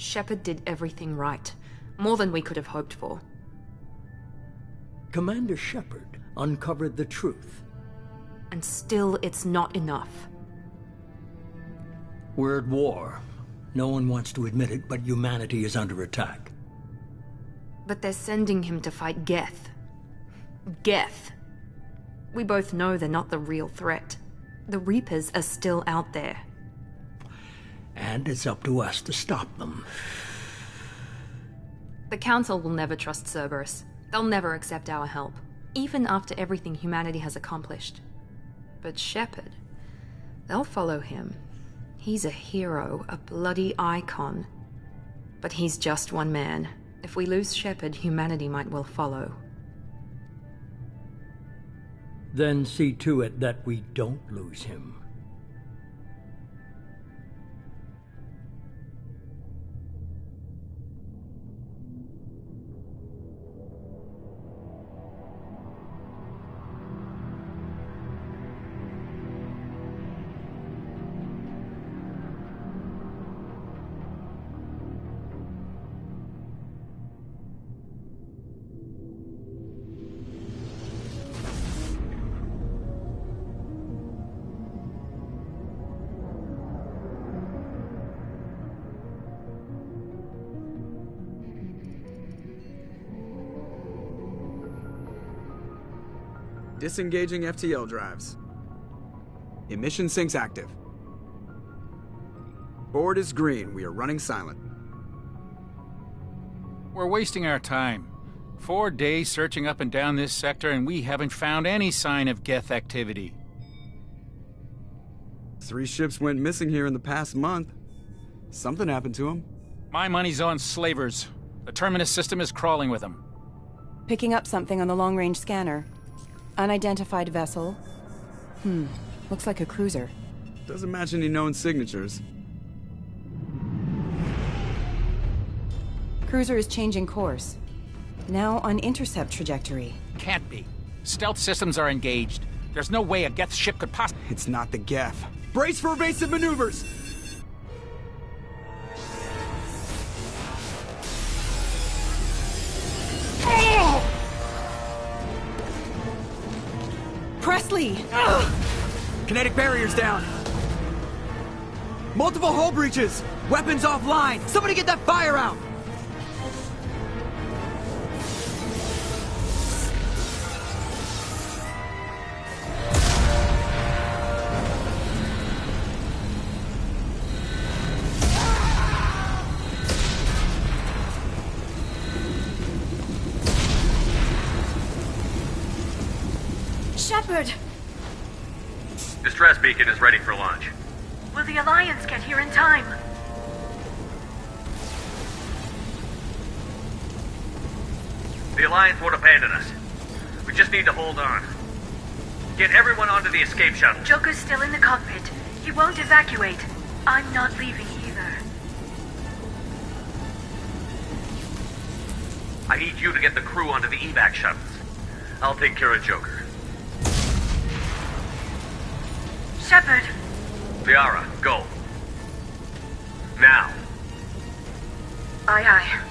Shepard did everything right. More than we could have hoped for. Commander Shepard uncovered the truth. And still, it's not enough. We're at war. No one wants to admit it, but humanity is under attack. But they're sending him to fight Geth. Geth. We both know they're not the real threat. The Reapers are still out there. And it's up to us to stop them. The Council will never trust Cerberus. They'll never accept our help, even after everything humanity has accomplished. But Shepard, they'll follow him. He's a hero, a bloody icon. But he's just one man. If we lose Shepard, humanity might well follow. Then see to it that we don't lose him. Disengaging FTL drives. Emission sinks active. Board is green. We are running silent. We're wasting our time. 4 days searching up and down this sector, and we haven't found any sign of Geth activity. 3 ships went missing here in the past month. Something happened to them. My money's on slavers. The Terminus system is crawling with them. Picking up something on the long-range scanner. Unidentified vessel. Looks like a cruiser. Doesn't match any known signatures. Cruiser is changing course. Now on intercept trajectory. Can't be. Stealth systems are engaged. There's no way a Geth ship could possibly... It's not the Geth. Brace for evasive maneuvers! Presley! Kinetic barriers down. Multiple hull breaches. Weapons offline. Somebody get that fire out. Shepard! Distress beacon is ready for launch. Will the Alliance get here in time? The Alliance won't abandon us. We just need to hold on. Get everyone onto the escape shuttle. Joker's still in the cockpit. He won't evacuate. I'm not leaving either. I need you to get the crew onto the evac shuttles. I'll take care of Joker. Shepard! Liara, go. Now. Aye, aye.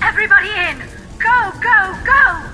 Everybody in! Go, go, go!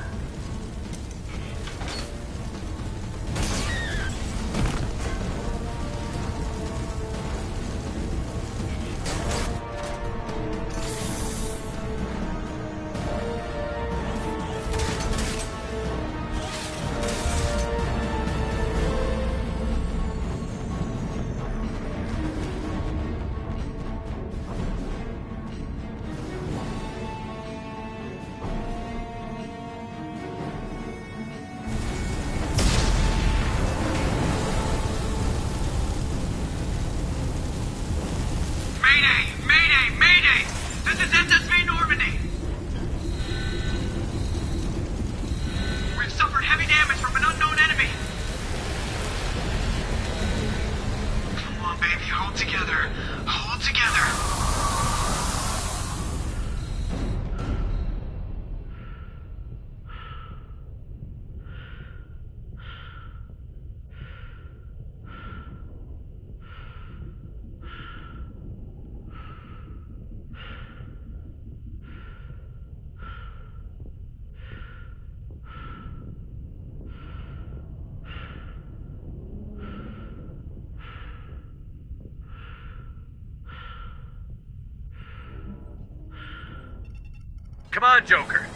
Come on, Joker.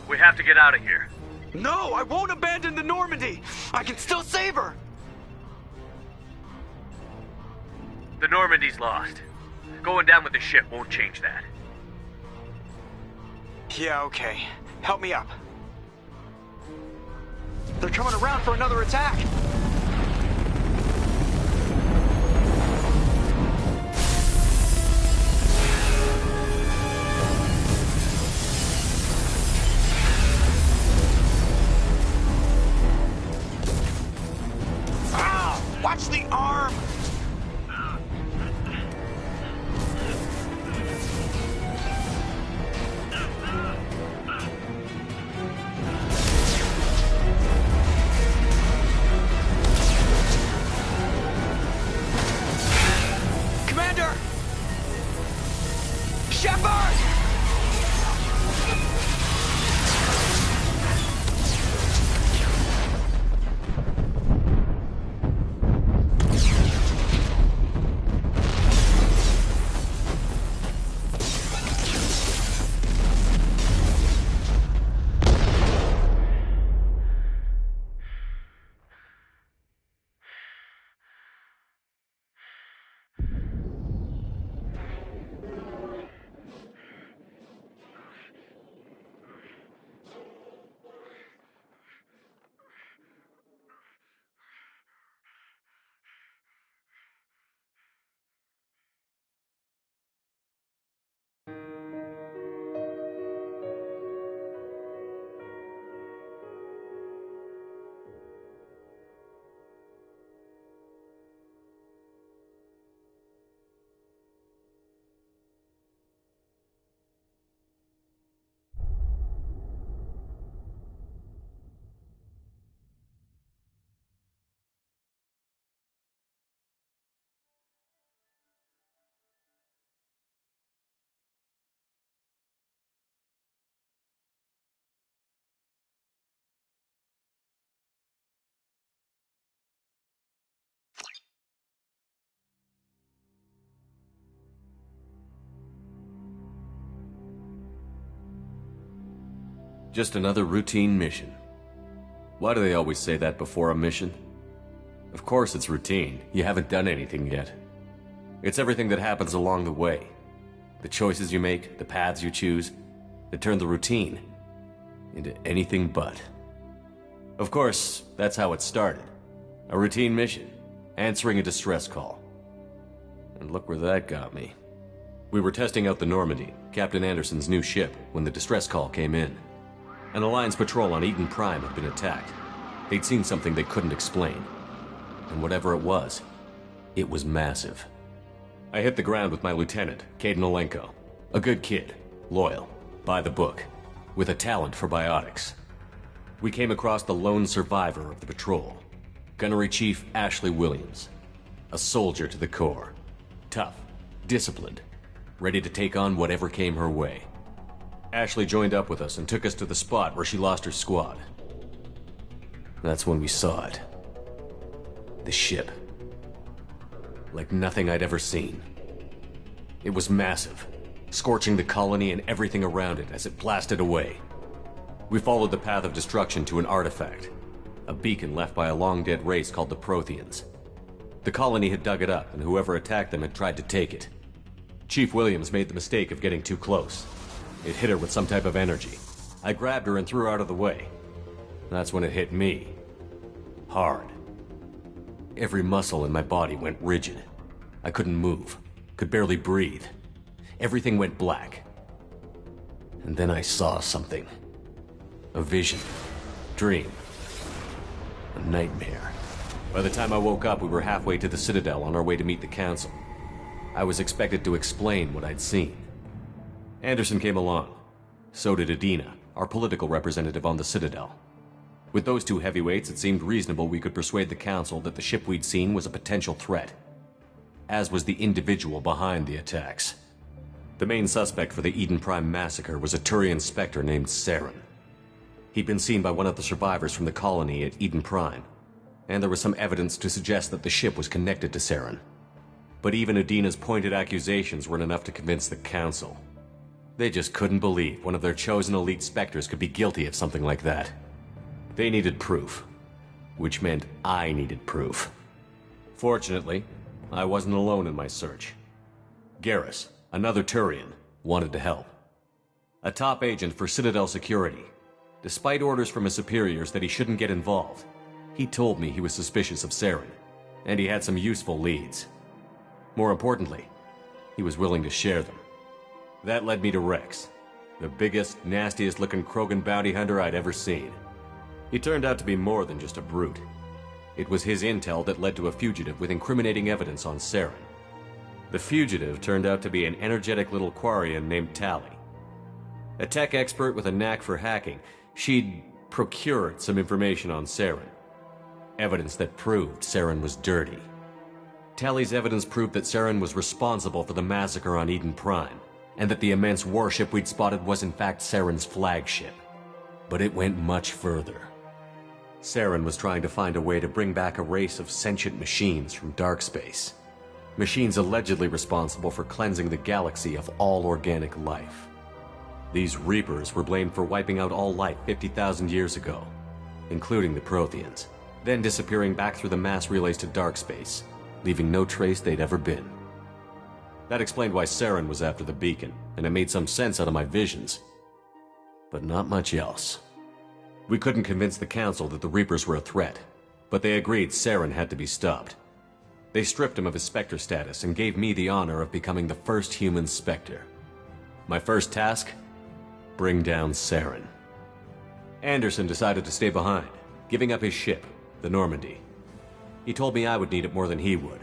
We have to get out of here. No, I won't abandon the Normandy. I can still save her. The Normandy's lost. Going down with the ship won't change that. Yeah, okay. Help me up. They're coming around for another attack. Ow! Watch the arm! Just another routine mission. Why do they always say that before a mission? Of course it's routine. You haven't done anything yet. It's everything that happens along the way. The choices you make, the paths you choose, that turn the routine into anything but. Of course, that's how it started. A routine mission, answering a distress call. And look where that got me. We were testing out the Normandy, Captain Anderson's new ship, when the distress call came in. An Alliance patrol on Eden Prime had been attacked. They'd seen something they couldn't explain. And whatever it was massive. I hit the ground with my lieutenant, Kaidan Alenko. A good kid, loyal, by the book, with a talent for biotics. We came across the lone survivor of the patrol, Gunnery Chief Ashley Williams. A soldier to the core. Tough, disciplined, ready to take on whatever came her way. Ashley joined up with us and took us to the spot where she lost her squad. That's when we saw it. The ship. Like nothing I'd ever seen. It was massive, scorching the colony and everything around it as it blasted away. We followed the path of destruction to an artifact, a beacon left by a long-dead race called the Protheans. The colony had dug it up, and whoever attacked them had tried to take it. Chief Williams made the mistake of getting too close. It hit her with some type of energy. I grabbed her and threw her out of the way. That's when it hit me. Hard. Every muscle in my body went rigid. I couldn't move, could barely breathe. Everything went black. And then I saw something. A vision. Dream. A nightmare. By the time I woke up, we were halfway to the Citadel on our way to meet the Council. I was expected to explain what I'd seen. Anderson came along. So did Adina, our political representative on the Citadel. With those two heavyweights, it seemed reasonable we could persuade the Council that the ship we'd seen was a potential threat, as was the individual behind the attacks. The main suspect for the Eden Prime massacre was a Turian Spectre named Saren. He'd been seen by one of the survivors from the colony at Eden Prime, and there was some evidence to suggest that the ship was connected to Saren. But even Adina's pointed accusations weren't enough to convince the Council. They just couldn't believe one of their chosen elite Spectres could be guilty of something like that. They needed proof, which meant I needed proof. Fortunately, I wasn't alone in my search. Garrus, another Turian, wanted to help. A top agent for Citadel Security. Despite orders from his superiors that he shouldn't get involved, he told me he was suspicious of Saren, and he had some useful leads. More importantly, he was willing to share them. That led me to Rex, the biggest, nastiest-looking Krogan bounty hunter I'd ever seen. He turned out to be more than just a brute. It was his intel that led to a fugitive with incriminating evidence on Saren. The fugitive turned out to be an energetic little Quarian named Tali. A tech expert with a knack for hacking, she'd procured some information on Saren. Evidence that proved Saren was dirty. Tali's evidence proved that Saren was responsible for the massacre on Eden Prime, and that the immense warship we'd spotted was in fact Saren's flagship. But it went much further. Saren was trying to find a way to bring back a race of sentient machines from dark space. Machines allegedly responsible for cleansing the galaxy of all organic life. These Reapers were blamed for wiping out all life 50,000 years ago, including the Protheans, then disappearing back through the mass relays to dark space, leaving no trace they'd ever been. That explained why Saren was after the beacon, and it made some sense out of my visions. But not much else. We couldn't convince the Council that the Reapers were a threat, but they agreed Saren had to be stopped. They stripped him of his Spectre status and gave me the honor of becoming the first human Spectre. My first task? Bring down Saren. Anderson decided to stay behind, giving up his ship, the Normandy. He told me I would need it more than he would.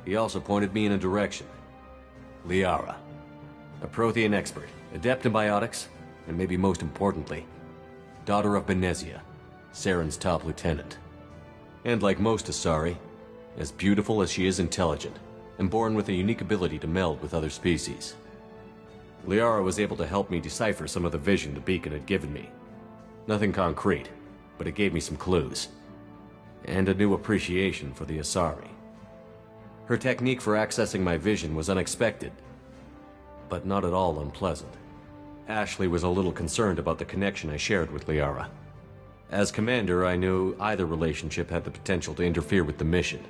He also pointed me in a direction. Liara. A Prothean expert, adept in biotics, and maybe most importantly, daughter of Benezia, Saren's top lieutenant. And like most Asari, as beautiful as she is intelligent, and born with a unique ability to meld with other species. Liara was able to help me decipher some of the vision the beacon had given me. Nothing concrete, but it gave me some clues. And a new appreciation for the Asari. Her technique for accessing my vision was unexpected, but not at all unpleasant. Ashley was a little concerned about the connection I shared with Liara. As commander, I knew either relationship had the potential to interfere with the mission.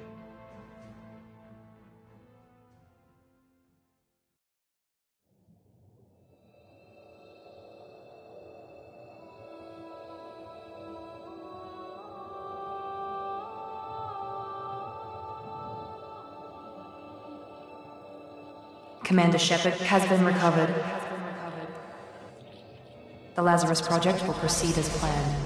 Commander Shepard has been recovered. The Lazarus Project will proceed as planned.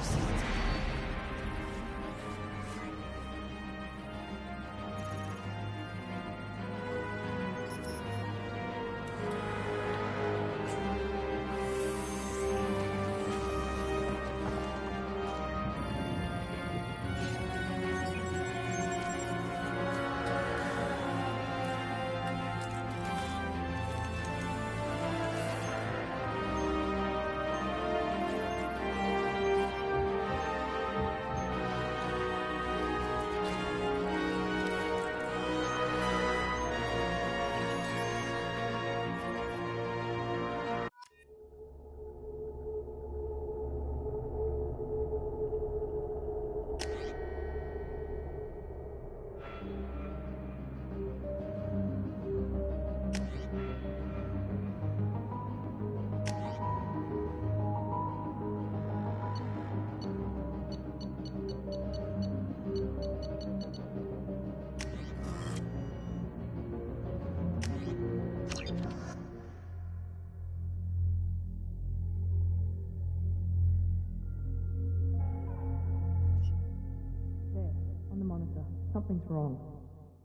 Something's wrong.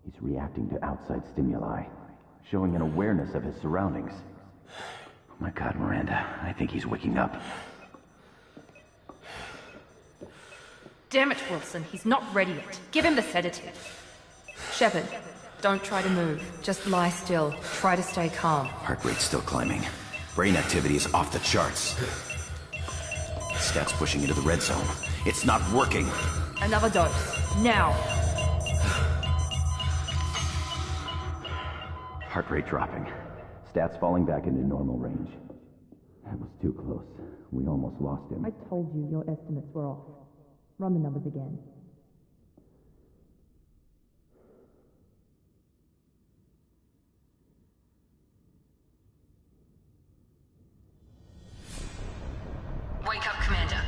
He's reacting to outside stimuli, showing an awareness of his surroundings. Oh my God, Miranda, I think he's waking up. Damn it, Wilson, he's not ready yet. Give him the sedative. Shepard, don't try to move. Just lie still. Try to stay calm. Heart rate's still climbing. Brain activity is off the charts. Stats pushing into the red zone. It's not working. Another dose. Now. Heart rate dropping. Stats falling back into normal range. That was too close. We almost lost him. I told you your estimates were off. Run the numbers again. Wake up, Commander.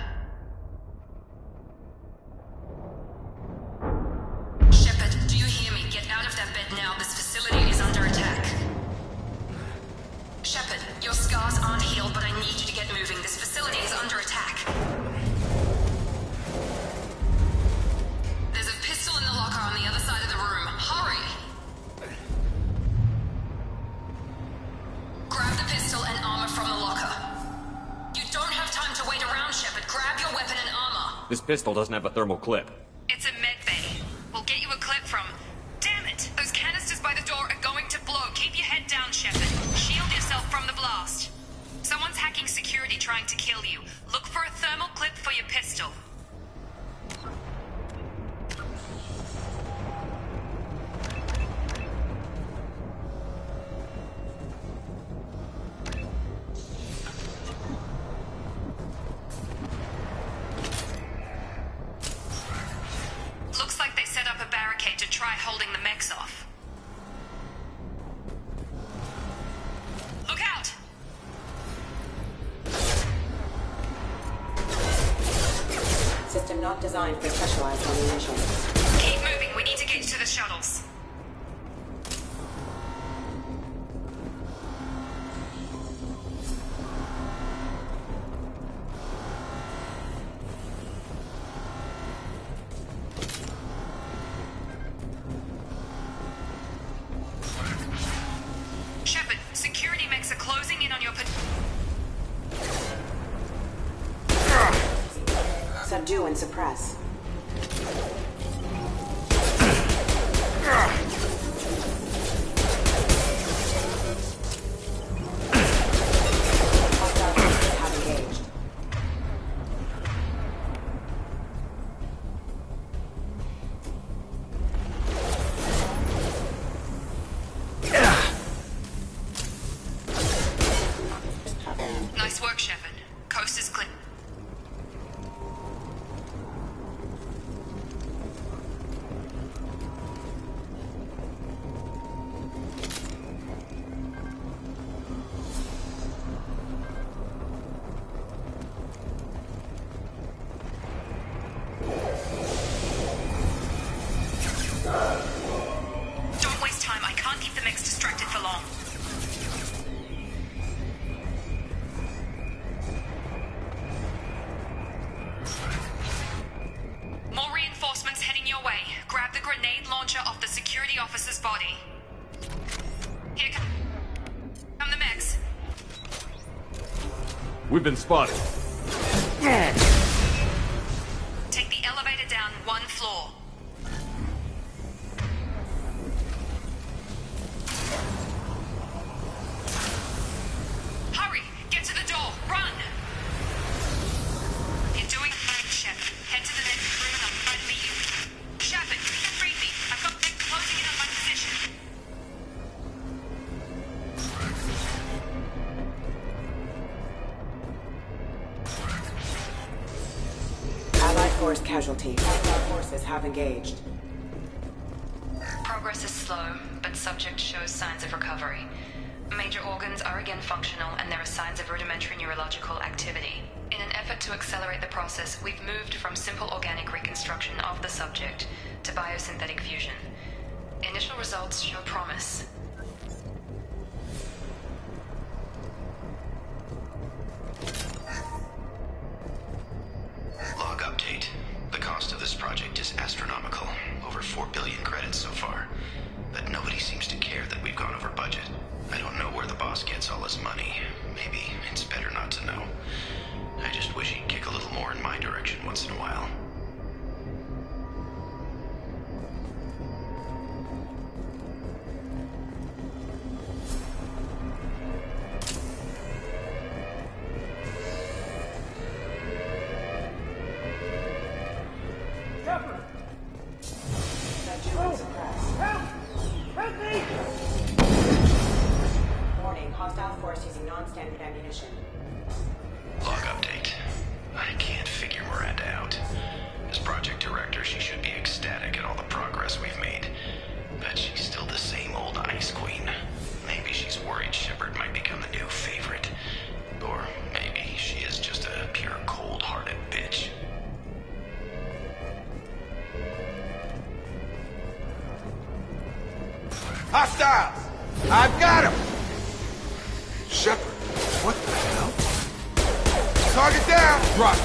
Shepard, do you hear me? Get out of that bed now. This facility is under attack. Shepard, your scars aren't healed, but I need you to get moving. This facility is under attack. There's a pistol in the locker on the other side of the room. Hurry! Grab the pistol and armor from the locker. You don't have time to wait around, Shepard. Grab your weapon and armor. This pistol doesn't have a thermal clip. It's a med bay. We'll get you a clip from... Damn it! Those canisters by the door are going to blow. Keep your head down, Shepard. Shield yourself from the blast. Someone's hacking security trying to kill you. Look for a thermal clip for your pistol. Looks like they set up a barricade to try holding the mechs off. Look out! System not designed for specialized ammunition. Keep moving. We need to get to the shuttles. Shepard, security mechs are closing in on your... Subdue and suppress. Have engaged. Nice work, Shepard. Coast is clear. Don't waste time. I can't keep the mechs distracted for long. More reinforcements heading your way. Grab the grenade launcher off the security officer's body. Here come the mechs. We've been spotted. Take the elevator down one floor. Hurry! Get to the door! Run! You're doing fine, Shep. Head to the next room and I'll try to meet you. Shepard, you can read me. I've got them closing in on my position. Allied force casualty. Allied forces have engaged. Progress is slow, but subject shows signs of recovery. Major organs are again functional, and there are signs of rudimentary neurological activity. In an effort to accelerate the process, we've moved from simple organic reconstruction of the subject to biosynthetic fusion. Initial results show promise. Log update. The cost of this project is astronomical. Over 4 billion credits so far. But nobody seems to care that we've gone over budget. I don't know where the boss gets all his money. Maybe it's better not to know. I just wish he'd kick a little more in my direction once in a while. hostile force using non-standard ammunition. Log update. I can't figure Miranda out. As project director, she should be ecstatic at all the progress we've made. But she's still the same old Ice Queen. Maybe she's worried Shepard might become the new favorite. Or maybe she is just a pure cold-hearted bitch. Hostiles! I've got him! Shepard, what the hell? Target down! Drop it.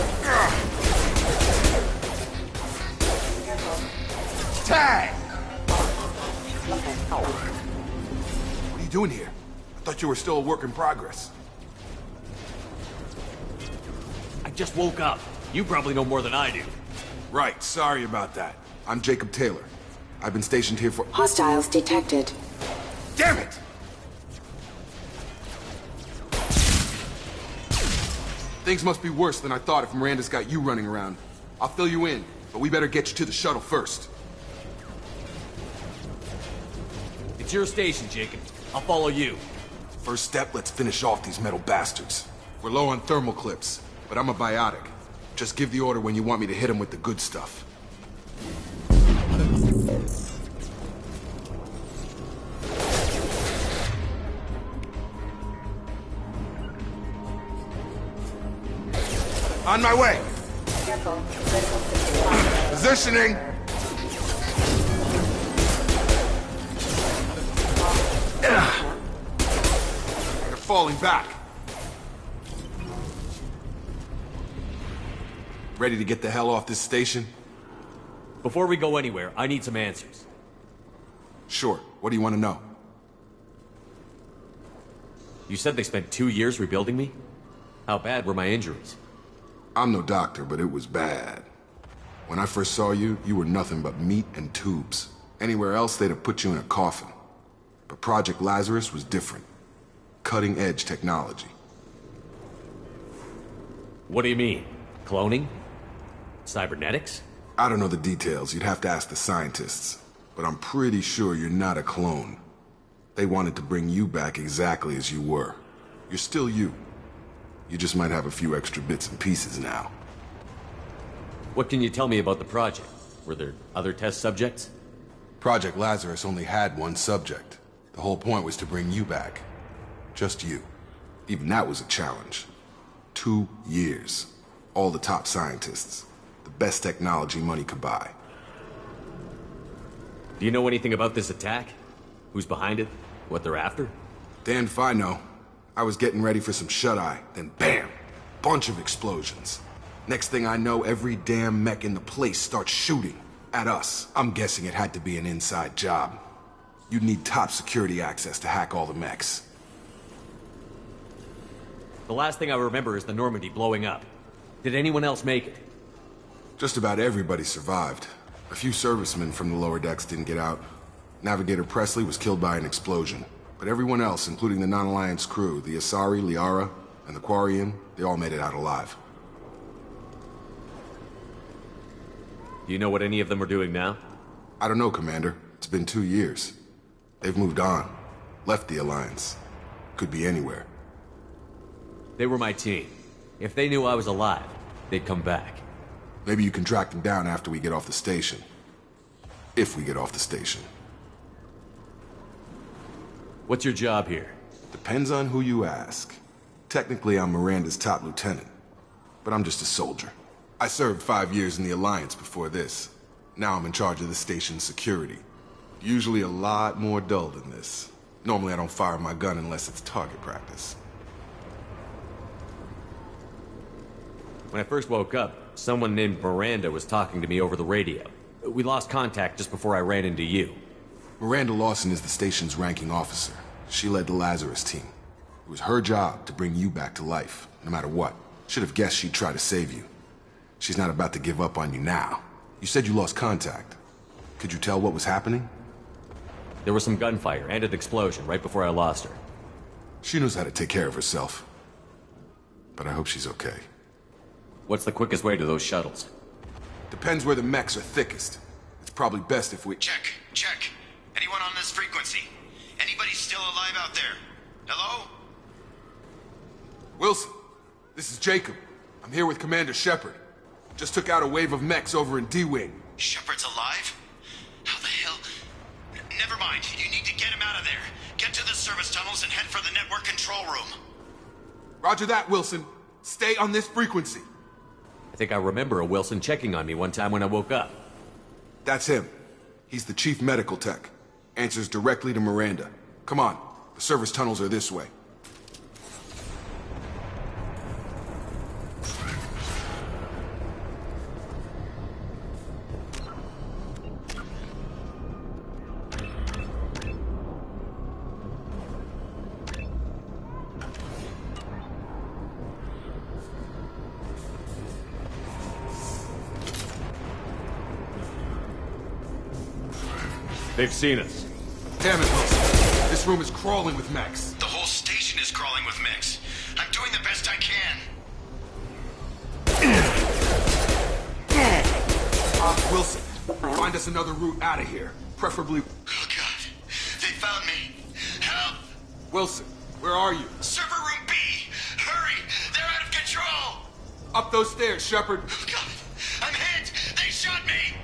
Tag! What are you doing here? I thought you were still a work in progress. I just woke up. You probably know more than I do. Right, sorry about that. I'm Jacob Taylor. I've been stationed here for— Hostiles detected. Damn it! Things must be worse than I thought if Miranda's got you running around. I'll fill you in, but we better get you to the shuttle first. It's your station, Jacob. I'll follow you. First step, let's finish off these metal bastards. We're low on thermal clips, but I'm a biotic. Just give the order when you want me to hit them with the good stuff. On my way! Positioning! They're falling back. Ready to get the hell off this station? Before we go anywhere, I need some answers. Sure. What do you want to know? You said they spent 2 years rebuilding me? How bad were my injuries? I'm no doctor, but it was bad. When I first saw you, you were nothing but meat and tubes. Anywhere else, they'd have put you in a coffin. But Project Lazarus was different. Cutting-edge technology. What do you mean? Cloning? Cybernetics? I don't know the details. You'd have to ask the scientists. But I'm pretty sure you're not a clone. They wanted to bring you back exactly as you were. You're still you. You just might have a few extra bits and pieces now. What can you tell me about the project? Were there other test subjects? Project Lazarus only had one subject. The whole point was to bring you back. Just you. Even that was a challenge. 2 years. All the top scientists. The best technology money could buy. Do you know anything about this attack? Who's behind it? What they're after? Damned if I know. I was getting ready for some shut-eye, then bam! Bunch of explosions. Next thing I know, every damn mech in the place starts shooting. At us. I'm guessing it had to be an inside job. You'd need top security access to hack all the mechs. The last thing I remember is the Normandy blowing up. Did anyone else make it? Just about everybody survived. A few servicemen from the lower decks didn't get out. Navigator Presley was killed by an explosion. But everyone else, including the non-Alliance crew, the Asari, Liara, and the Quarian, they all made it out alive. Do you know what any of them are doing now? I don't know, Commander. It's been 2 years. They've moved on. Left the Alliance. Could be anywhere. They were my team. If they knew I was alive, they'd come back. Maybe you can track them down after we get off the station. If we get off the station. What's your job here? Depends on who you ask. Technically, I'm Miranda's top lieutenant. But I'm just a soldier. I served 5 years in the Alliance before this. Now I'm in charge of the station's security. Usually a lot more dull than this. Normally I don't fire my gun unless it's target practice. When I first woke up, someone named Miranda was talking to me over the radio. We lost contact just before I ran into you. Miranda Lawson is the station's ranking officer. She led the Lazarus team. It was her job to bring you back to life, no matter what. Should have guessed she'd try to save you. She's not about to give up on you now. You said you lost contact. Could you tell what was happening? There was some gunfire and an explosion right before I lost her. She knows how to take care of herself. But I hope she's okay. What's the quickest way to those shuttles? Depends where the mechs are thickest. It's probably best if we— Check. Anyone on this frequency? Anybody still alive out there? Hello? Wilson, this is Jacob. I'm here with Commander Shepard. Just took out a wave of mechs over in D-Wing. Shepard's alive? How the hell? Never mind. You need to get him out of there. Get to the service tunnels and head for the network control room. Roger that, Wilson. Stay on this frequency. I think I remember a Wilson checking on me one time when I woke up. That's him. He's the chief medical tech. Answers directly to Miranda. Come on. The service tunnels are this way. They've seen us. Damn it, Wilson. This room is crawling with mechs. The whole station is crawling with mechs. I'm doing the best I can. Wilson, find us another route out of here. Preferably... Oh, God. They found me. Help! Wilson, where are you? Server room B! Hurry! They're out of control! Up those stairs, Shepard. Oh, God! I'm hit! They shot me!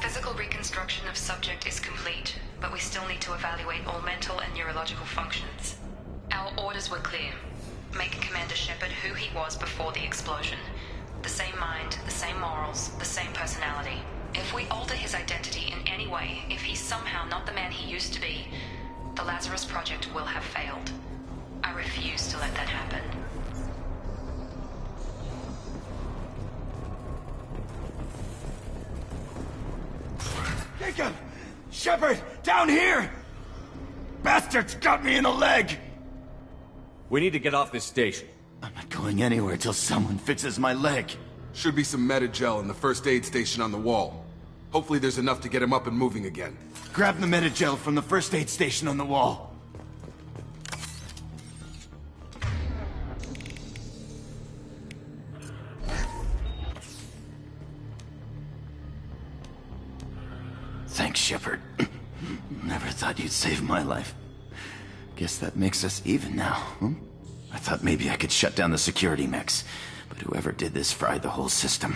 Physical reconstruction of subject is complete, but we still need to evaluate all mental and neurological functions. Our orders were clear. Make Commander Shepard who he was before the explosion. The same mind, the same morals, the same personality. If we alter his identity in any way, if he's somehow not the man he used to be, the Lazarus Project will have failed. I refuse to let that happen. Jacob! Shepard! Down here! Bastards got me in the leg! We need to get off this station. I'm not going anywhere till someone fixes my leg. Should be some Medi-gel in the first aid station on the wall. Hopefully there's enough to get him up and moving again. Grab the Medi-gel from the first aid station on the wall. Thanks, Shepard. Never thought you'd save my life. Guess that makes us even now, hmm? I thought maybe I could shut down the security mechs, but whoever did this fried the whole system.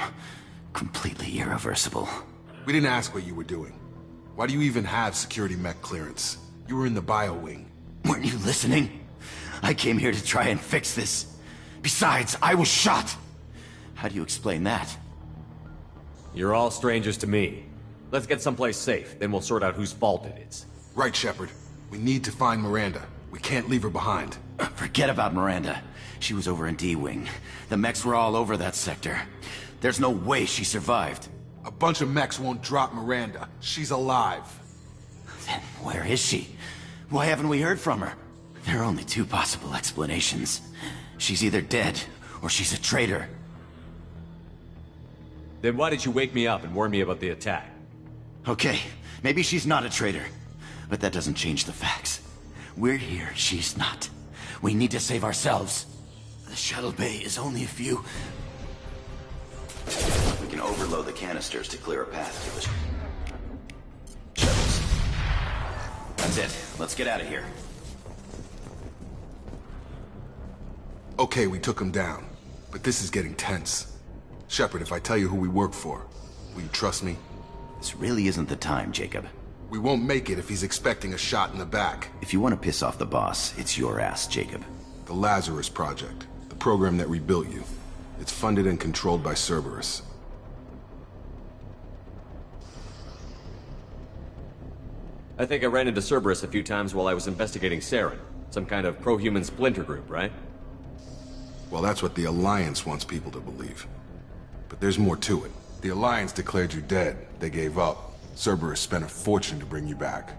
Completely irreversible. We didn't ask what you were doing. Why do you even have security mech clearance? You were in the bio wing. Weren't you listening? I came here to try and fix this. Besides, I was shot. How do you explain that? You're all strangers to me. Let's get someplace safe, then we'll sort out whose fault it is. Right, Shepard. We need to find Miranda. We can't leave her behind. Forget about Miranda. She was over in D-Wing. The mechs were all over that sector. There's no way she survived. A bunch of mechs won't drop Miranda. She's alive. Then where is she? Why haven't we heard from her? There are only two possible explanations. She's either dead, or she's a traitor. Then why did you wake me up and warn me about the attack? Okay, maybe she's not a traitor. But that doesn't change the facts. We're here, she's not. We need to save ourselves. The shuttle bay is only a few... We can overload the canisters to clear a path to the shuttles. That's it. Let's get out of here. Okay, we took him down. But this is getting tense. Shepard, if I tell you who we work for, will you trust me? This really isn't the time, Jacob. We won't make it if he's expecting a shot in the back. If you want to piss off the boss, it's your ass, Jacob. The Lazarus Project. The program that rebuilt you. It's funded and controlled by Cerberus. I think I ran into Cerberus a few times while I was investigating Saren. Some kind of pro-human splinter group, right? Well, that's what the Alliance wants people to believe. But there's more to it. The Alliance declared you dead. They gave up. Cerberus spent a fortune to bring you back.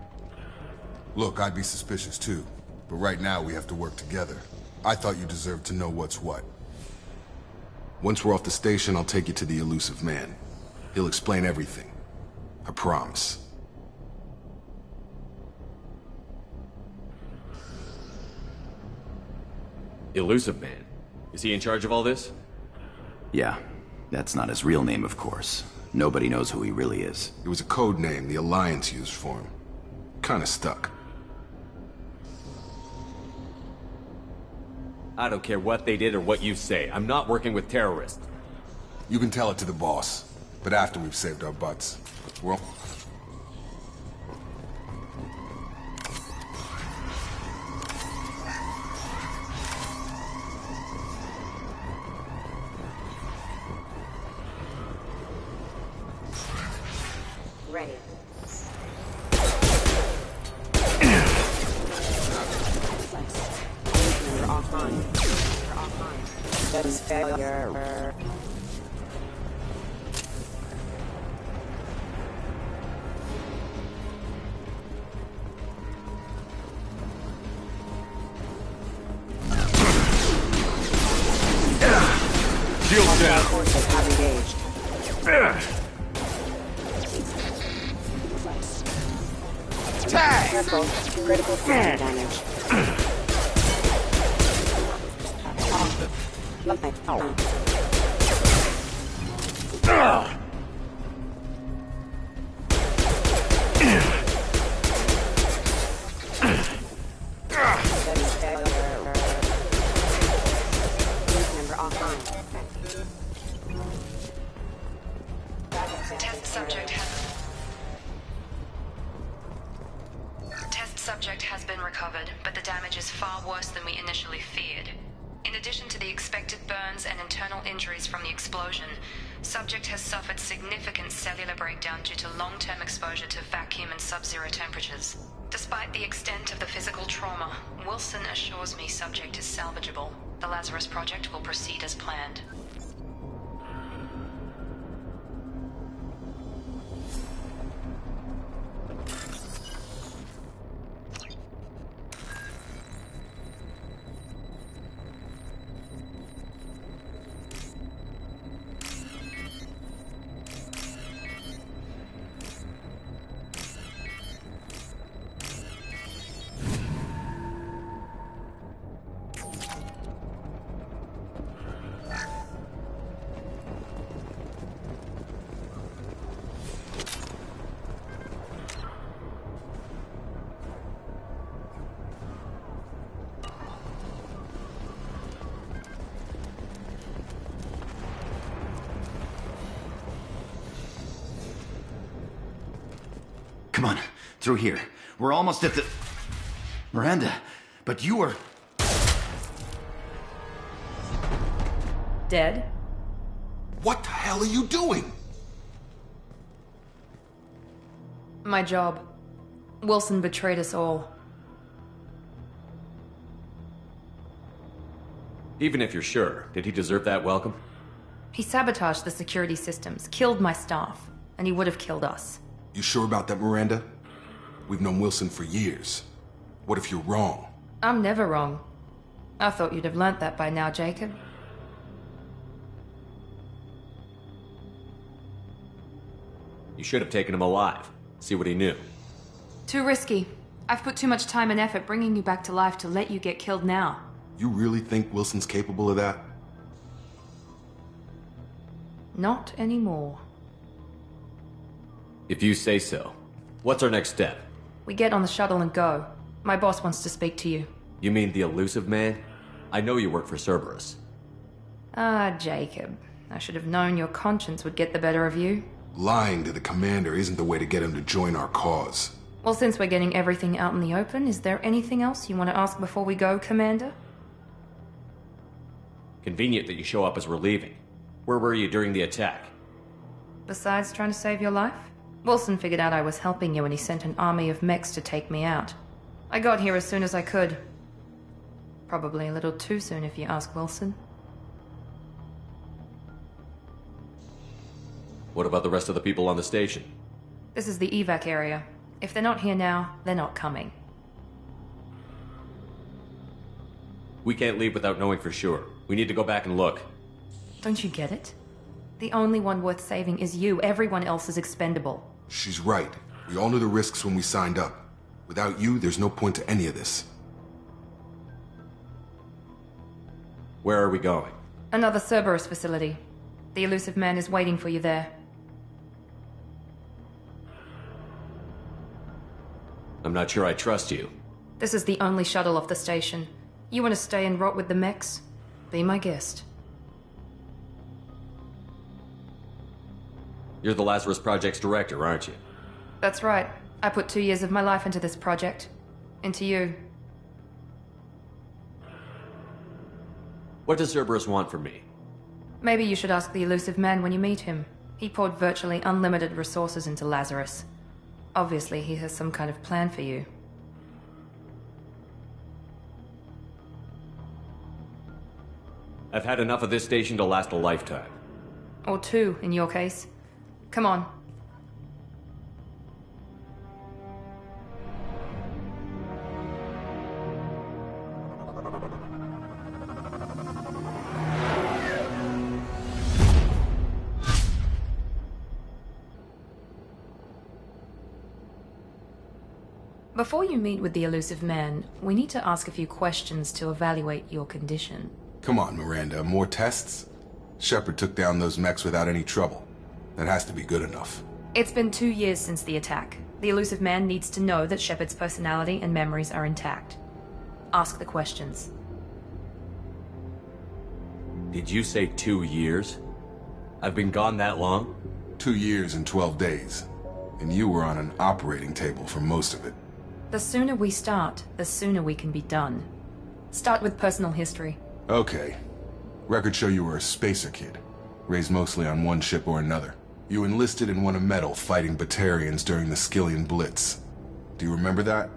Look, I'd be suspicious too. But right now we have to work together. I thought you deserved to know what's what. Once we're off the station, I'll take you to the Elusive Man. He'll explain everything. I promise. Elusive Man? Is he in charge of all this? Yeah. That's not his real name, of course. Nobody knows who he really is. It was a code name the Alliance used for him. Kinda stuck. I don't care what they did or what you say. I'm not working with terrorists. You can tell it to the boss, but after we've saved our butts. Well... Ready. You're offline. You're offline. That is failure. Shield down. Forces have engaged. Careful. Critical fire damage. Test subject has been recovered, but the damage is far worse than we initially feared. In addition to the expected burns and internal injuries from the explosion, subject has suffered significant cellular breakdown due to long-term exposure to vacuum and sub-zero temperatures. Despite the extent of the physical trauma, Wilson assures me subject is salvageable. The Lazarus Project will proceed as planned. Come on, through here. We're almost at the... Miranda, but you are... Dead? What the hell are you doing? My job. Wilson betrayed us all. Even if you're sure, did he deserve that welcome? He sabotaged the security systems, killed my staff, and he would have killed us. You sure about that, Miranda? We've known Wilson for years. What if you're wrong? I'm never wrong. I thought you'd have learnt that by now, Jacob. You should have taken him alive. See what he knew. Too risky. I've put too much time and effort bringing you back to life to let you get killed now. You really think Wilson's capable of that? Not anymore. If you say so. What's our next step? We get on the shuttle and go. My boss wants to speak to you. You mean the elusive man? I know you work for Cerberus. Ah, Jacob. I should have known your conscience would get the better of you. Lying to the commander isn't the way to get him to join our cause. Well, since we're getting everything out in the open, is there anything else you want to ask before we go, Commander? Convenient that you show up as we're leaving. Where were you during the attack? Besides trying to save your life? Wilson figured out I was helping you and he sent an army of mechs to take me out. I got here as soon as I could. Probably a little too soon if you ask Wilson. What about the rest of the people on the station? This is the evac area. If they're not here now, they're not coming. We can't leave without knowing for sure. We need to go back and look. Don't you get it? The only one worth saving is you. Everyone else is expendable. She's right. We all knew the risks when we signed up. Without you, there's no point to any of this. Where are we going? Another Cerberus facility. The elusive man is waiting for you there. I'm not sure I trust you. This is the only shuttle off the station. You want to stay and rot with the mechs? Be my guest. You're the Lazarus Project's director, aren't you? That's right. I put 2 years of my life into this project. Into you. What does Cerberus want from me? Maybe you should ask the elusive man when you meet him. He poured virtually unlimited resources into Lazarus. Obviously, he has some kind of plan for you. I've had enough of this station to last a lifetime. Or 2, in your case. Come on. Before you meet with the elusive man, we need to ask a few questions to evaluate your condition. Come on, Miranda, more tests? Shepard took down those mechs without any trouble. That has to be good enough. It's been 2 years since the attack. The elusive man needs to know that Shepard's personality and memories are intact. Ask the questions. Did you say 2 years? I've been gone that long? 2 years and 12 days. And you were on an operating table for most of it. The sooner we start, the sooner we can be done. Start with personal history. Okay. Records show you were a spacer kid, raised mostly on one ship or another. You enlisted and won a medal fighting Batarians during the Skillian Blitz. Do you remember that?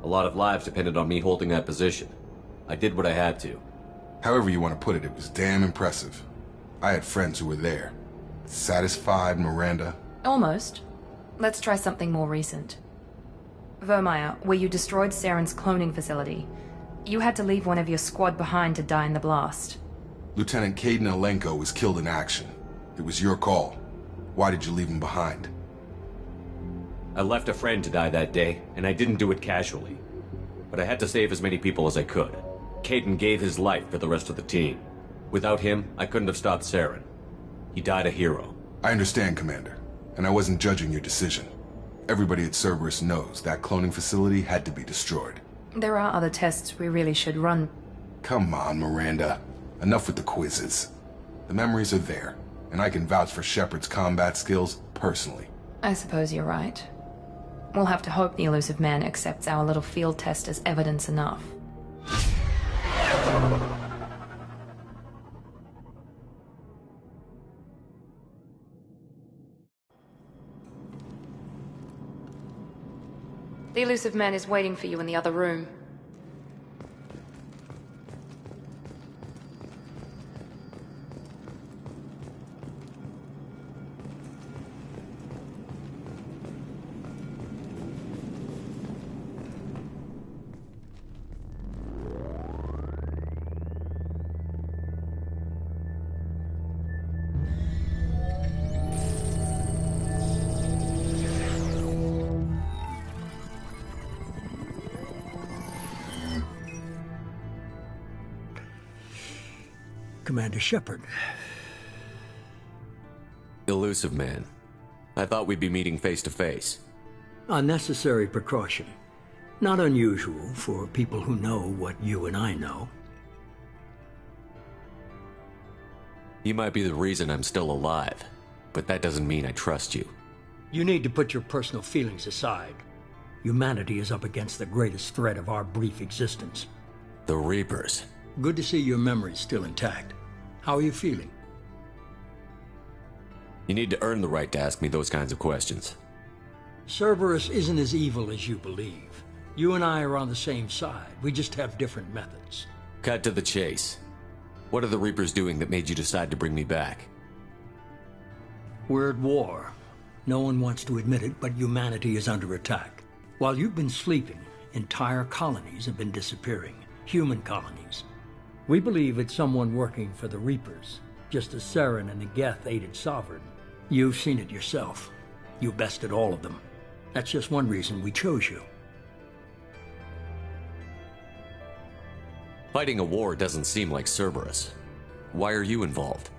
A lot of lives depended on me holding that position. I did what I had to. However you want to put it, it was damn impressive. I had friends who were there. Satisfied, Miranda? Almost. Let's try something more recent. Vermeer, where you destroyed Saren's cloning facility. You had to leave one of your squad behind to die in the blast. Lieutenant Kaidan Alenko was killed in action. It was your call. Why did you leave him behind? I left a friend to die that day, and I didn't do it casually. But I had to save as many people as I could. Kaidan gave his life for the rest of the team. Without him, I couldn't have stopped Saren. He died a hero. I understand, Commander. And I wasn't judging your decision. Everybody at Cerberus knows that cloning facility had to be destroyed. There are other tests we really should run. Come on, Miranda. Enough with the quizzes. The memories are there, and I can vouch for Shepard's combat skills personally. I suppose you're right. We'll have to hope the elusive man accepts our little field test as evidence enough. The elusive man is waiting for you in the other room. Commander Shepard. Elusive man. I thought we'd be meeting face to face. A necessary precaution. Not unusual for people who know what you and I know. You might be the reason I'm still alive, but that doesn't mean I trust you. You need to put your personal feelings aside. Humanity is up against the greatest threat of our brief existence. The Reapers. Good to see your memory's still intact. How are you feeling? You need to earn the right to ask me those kinds of questions. Cerberus isn't as evil as you believe. You and I are on the same side. We just have different methods. Cut to the chase. What are the Reapers doing that made you decide to bring me back? We're at war. No one wants to admit it, but humanity is under attack. While you've been sleeping, entire colonies have been disappearing. Human colonies. We believe it's someone working for the Reapers, just as Saren and the Geth aided Sovereign. You've seen it yourself. You bested all of them. That's just one reason we chose you. Fighting a war doesn't seem like Cerberus. Why are you involved?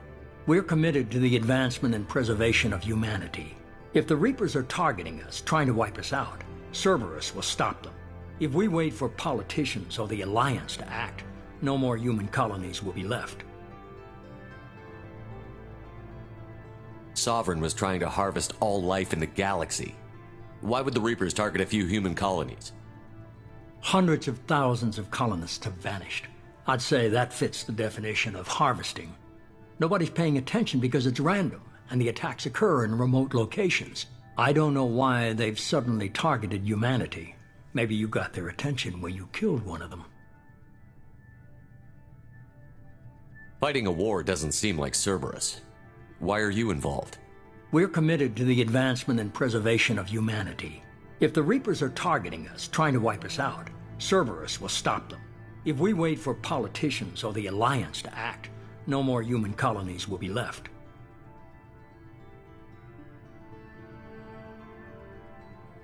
We're committed to the advancement and preservation of humanity. If the Reapers are targeting us, trying to wipe us out, Cerberus will stop them. If we wait for politicians or the Alliance to act, no more human colonies will be left. Sovereign was trying to harvest all life in the galaxy. Why would the Reapers target a few human colonies? Hundreds of thousands of colonists have vanished. I'd say that fits the definition of harvesting. Nobody's paying attention because it's random, and the attacks occur in remote locations. I don't know why they've suddenly targeted humanity. Maybe you got their attention when you killed one of them. Fighting a war doesn't seem like Cerberus. Why are you involved? We're committed to the advancement and preservation of humanity. If the Reapers are targeting us, trying to wipe us out, Cerberus will stop them. If we wait for politicians or the Alliance to act, no more human colonies will be left.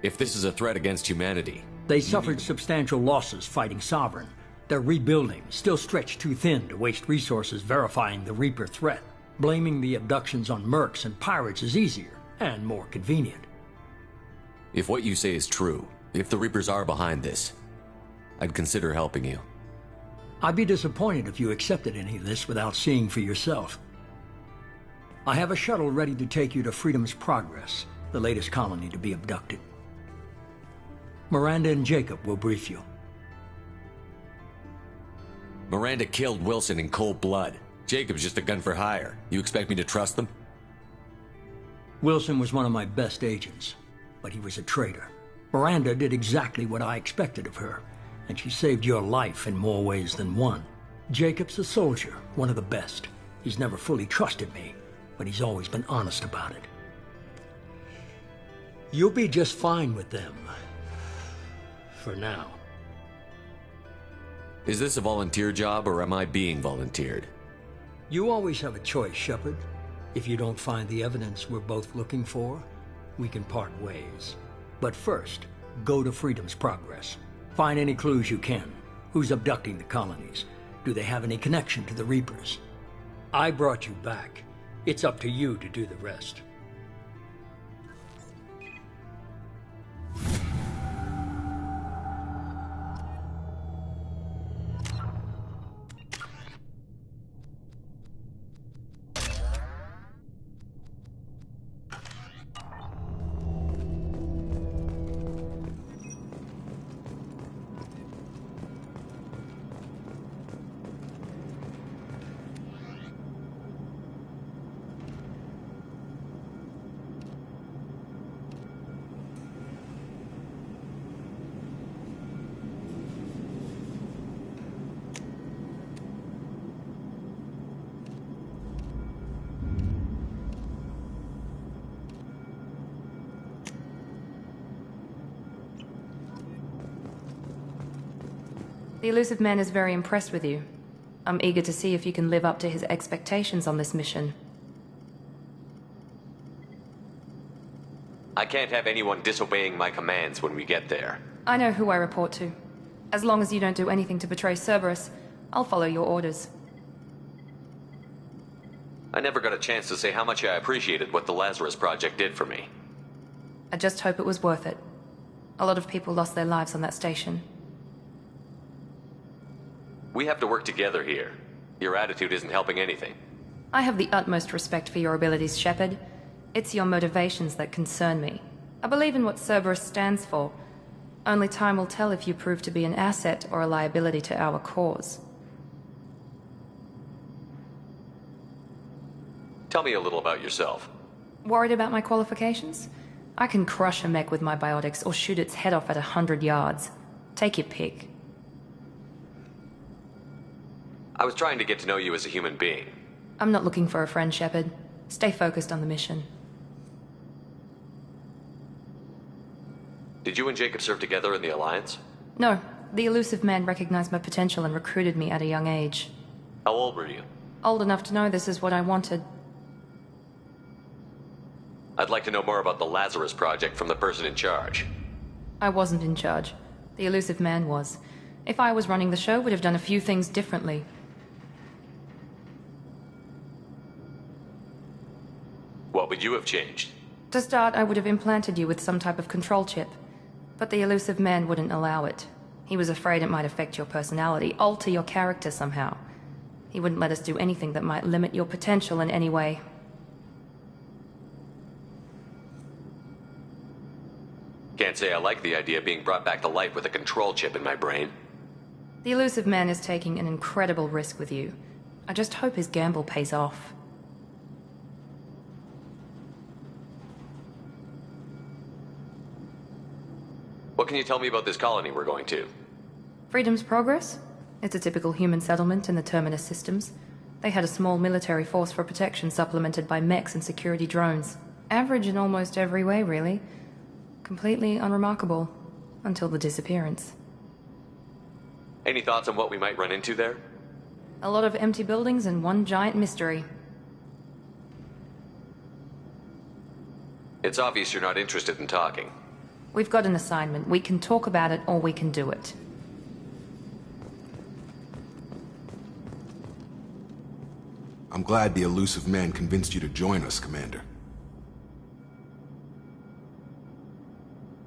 If this is a threat against humanity... They suffered substantial losses fighting Sovereign. Their rebuilding still stretched too thin to waste resources verifying the Reaper threat. Blaming the abductions on mercs and pirates is easier and more convenient. If what you say is true, if the Reapers are behind this, I'd consider helping you. I'd be disappointed if you accepted any of this without seeing for yourself. I have a shuttle ready to take you to Freedom's Progress, the latest colony to be abducted. Miranda and Jacob will brief you. Miranda killed Wilson in cold blood. Jacob's just a gun for hire. You expect me to trust them? Wilson was one of my best agents, but he was a traitor. Miranda did exactly what I expected of her, and she saved your life in more ways than one. Jacob's a soldier, one of the best. He's never fully trusted me, but he's always been honest about it. You'll be just fine with them. For now. Is this a volunteer job, or am I being volunteered? You always have a choice, Shepard. If you don't find the evidence we're both looking for, we can part ways. But first, go to Freedom's Progress. Find any clues you can. Who's abducting the colonies? Do they have any connection to the Reapers? I brought you back. It's up to you to do the rest. The Elusive Man is very impressed with you. I'm eager to see if you can live up to his expectations on this mission. I can't have anyone disobeying my commands when we get there. I know who I report to. As long as you don't do anything to betray Cerberus, I'll follow your orders. I never got a chance to say how much I appreciated what the Lazarus Project did for me. I just hope it was worth it. A lot of people lost their lives on that station. We have to work together here. Your attitude isn't helping anything. I have the utmost respect for your abilities, Shepard. It's your motivations that concern me. I believe in what Cerberus stands for. Only time will tell if you prove to be an asset or a liability to our cause. Tell me a little about yourself. Worried about my qualifications? I can crush a mech with my biotics or shoot its head off at 100 yards. Take your pick. I was trying to get to know you as a human being. I'm not looking for a friend, Shepard. Stay focused on the mission. Did you and Jacob serve together in the Alliance? No. The Elusive Man recognized my potential and recruited me at a young age. How old were you? Old enough to know this is what I wanted. I'd like to know more about the Lazarus Project from the person in charge. I wasn't in charge. The Elusive Man was. If I was running the show, would have done a few things differently. What would you have changed? To start, I would have implanted you with some type of control chip. But the elusive man wouldn't allow it. He was afraid it might affect your personality, alter your character somehow. He wouldn't let us do anything that might limit your potential in any way. Can't say I like the idea of being brought back to life with a control chip in my brain. The elusive man is taking an incredible risk with you. I just hope his gamble pays off. What can you tell me about this colony we're going to? Freedom's Progress? It's a typical human settlement in the Terminus systems. They had a small military force for protection supplemented by mechs and security drones. Average in almost every way, really. Completely unremarkable. Until the disappearance. Any thoughts on what we might run into there? A lot of empty buildings and one giant mystery. It's obvious you're not interested in talking. We've got an assignment. We can talk about it or we can do it. I'm glad the elusive man convinced you to join us, Commander.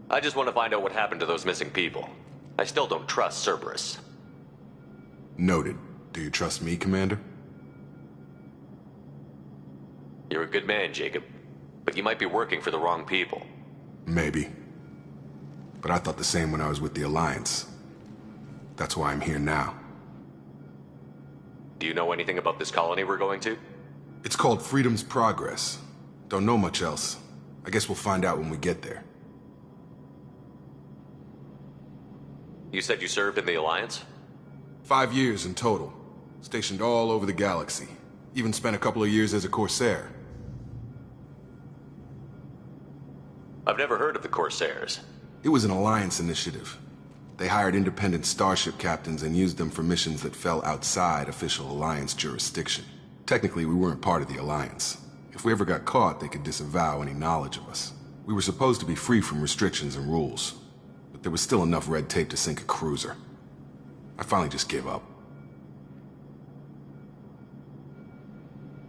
I just want to find out what happened to those missing people. I still don't trust Cerberus. Noted. Do you trust me, Commander? You're a good man, Jacob. But you might be working for the wrong people. Maybe. But I thought the same when I was with the Alliance. That's why I'm here now. Do you know anything about this colony we're going to? It's called Freedom's Progress. Don't know much else. I guess we'll find out when we get there. You said you served in the Alliance? 5 years in total. Stationed all over the galaxy. Even spent a couple of years as a Corsair. I've never heard of the Corsairs. It was an Alliance initiative. They hired independent starship captains and used them for missions that fell outside official Alliance jurisdiction. Technically, we weren't part of the Alliance. If we ever got caught, they could disavow any knowledge of us. We were supposed to be free from restrictions and rules, but there was still enough red tape to sink a cruiser. I finally just gave up.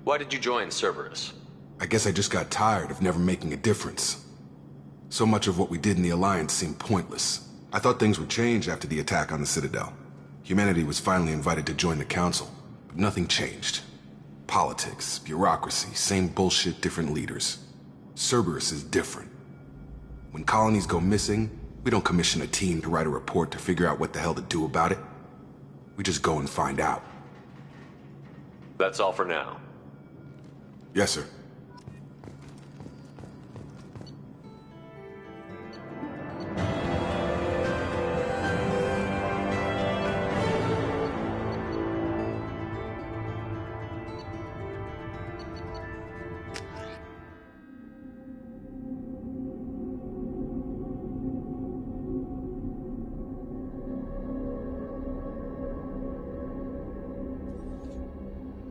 Why did you join Cerberus? I guess I just got tired of never making a difference. So much of what we did in the Alliance seemed pointless. I thought things would change after the attack on the Citadel. Humanity was finally invited to join the Council, but nothing changed. Politics, bureaucracy, same bullshit, different leaders. Cerberus is different. When colonies go missing, we don't commission a team to write a report to figure out what the hell to do about it. We just go and find out. That's all for now. Yes, sir.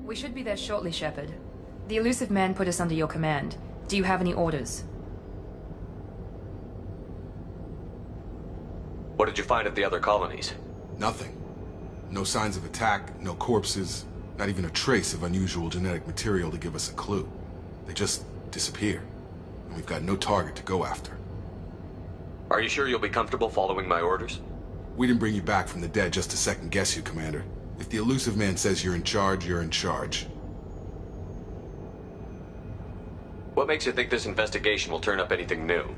We should be there shortly, Shepard. The elusive man put us under your command. Do you have any orders? What did you find at the other colonies? Nothing. No signs of attack, no corpses, not even a trace of unusual genetic material to give us a clue. They just disappear, and we've got no target to go after. Are you sure you'll be comfortable following my orders? We didn't bring you back from the dead just to second guess you, Commander. If the elusive man says you're in charge, you're in charge. What makes you think this investigation will turn up anything new?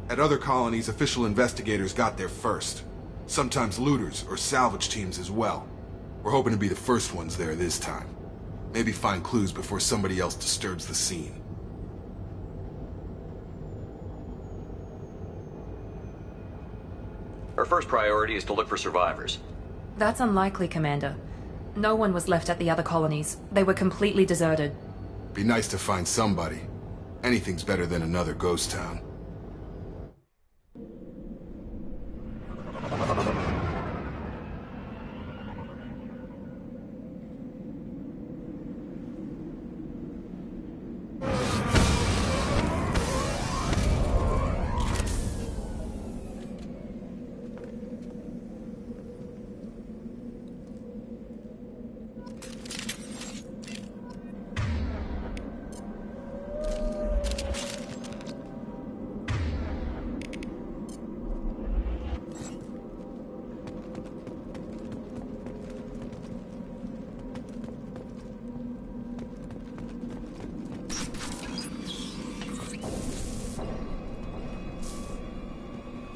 At other colonies, official investigators got there first. Sometimes looters or salvage teams as well. We're hoping to be the first ones there this time. Maybe find clues before somebody else disturbs the scene. Our first priority is to look for survivors. That's unlikely, Commander. No one was left at the other colonies. They were completely deserted. Be nice to find somebody. Anything's better than another ghost town.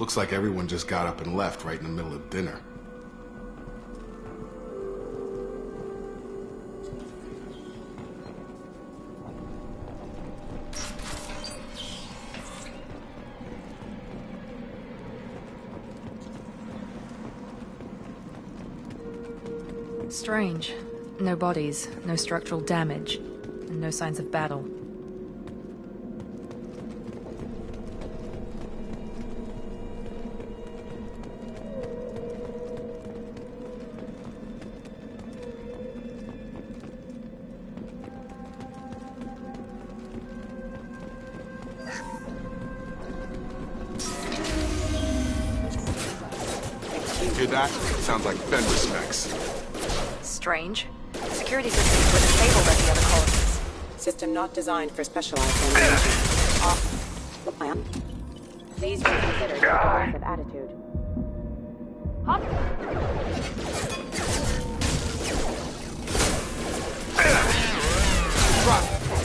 Looks like everyone just got up and left right in the middle of dinner. Strange. No bodies, no structural damage, and no signs of battle. Hear that? Sounds like Fenris mechs. Strange. Security systems were disabled at the other colonies. System not designed for specialized animation. Off the plan. Please reconsider your aggressive attitude.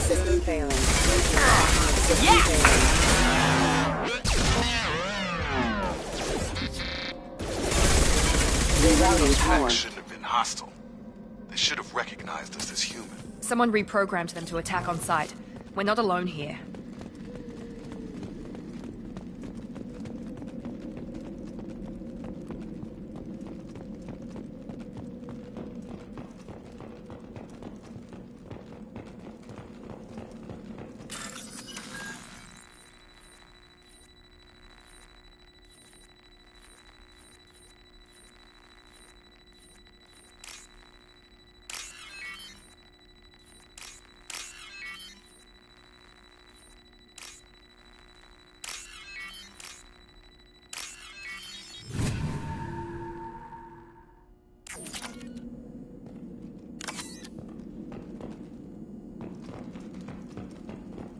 System failing. System failing. Those mechs shouldn't have been hostile. They should have recognized us as human. Someone reprogrammed them to attack on sight. We're not alone here.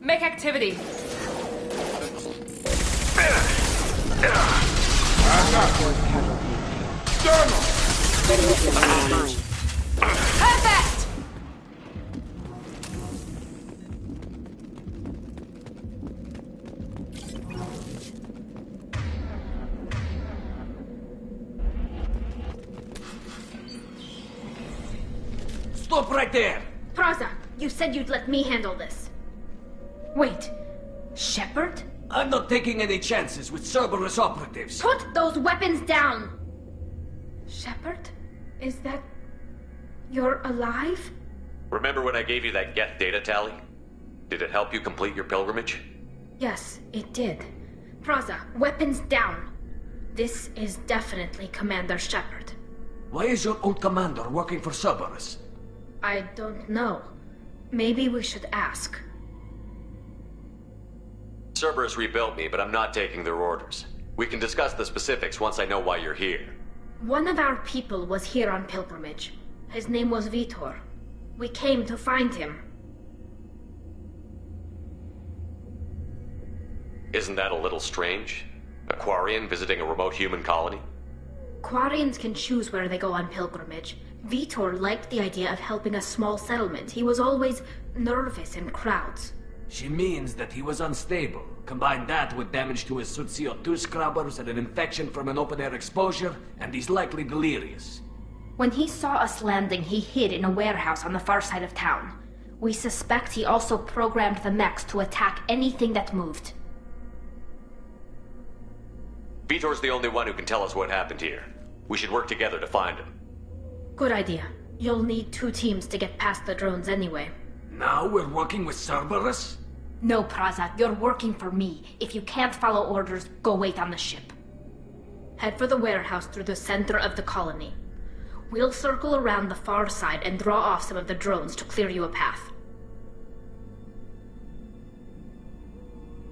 Make activity. Perfect! Stop right there! Praza, you said you'd let me handle this. Wait, Shepard? I'm not taking any chances with Cerberus operatives. Put those weapons down! Shepard? Is that... you're alive? Remember when I gave you that Geth data tally? Did it help you complete your pilgrimage? Yes, it did. Praza, weapons down. This is definitely Commander Shepard. Why is your old commander working for Cerberus? I don't know. Maybe we should ask. Cerberus rebuilt me, but I'm not taking their orders. We can discuss the specifics once I know why you're here. One of our people was here on pilgrimage. His name was Vitor. We came to find him. Isn't that a little strange? A Quarian visiting a remote human colony? Quarians can choose where they go on pilgrimage. Vitor liked the idea of helping a small settlement. He was always nervous in crowds. She means that he was unstable. Combine that with damage to his suit CO2 scrubbers and an infection from an open-air exposure, and he's likely delirious. When he saw us landing, he hid in a warehouse on the far side of town. We suspect he also programmed the mechs to attack anything that moved. Vitor's the only one who can tell us what happened here. We should work together to find him. Good idea. You'll need 2 teams to get past the drones anyway. Now we're working with Cerberus? No, Praza, you're working for me. If you can't follow orders, go wait on the ship. Head for the warehouse through the center of the colony. We'll circle around the far side and draw off some of the drones to clear you a path.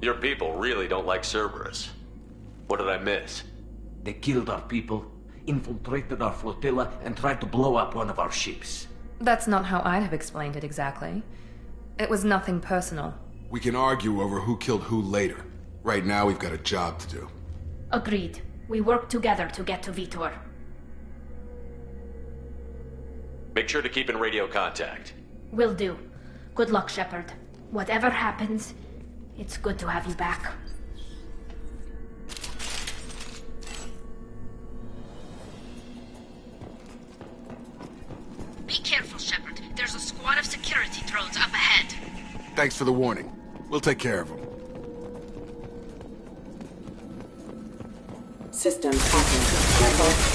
Your people really don't like Cerberus. What did I miss? They killed our people, infiltrated our flotilla, and tried to blow up one of our ships. That's not how I'd have explained it exactly. It was nothing personal. We can argue over who killed who later. Right now, we've got a job to do. Agreed. We work together to get to Vitor. Make sure to keep in radio contact. Will do. Good luck, Shepard. Whatever happens, it's good to have you back. Thanks for the warning. We'll take care of him. System hacking.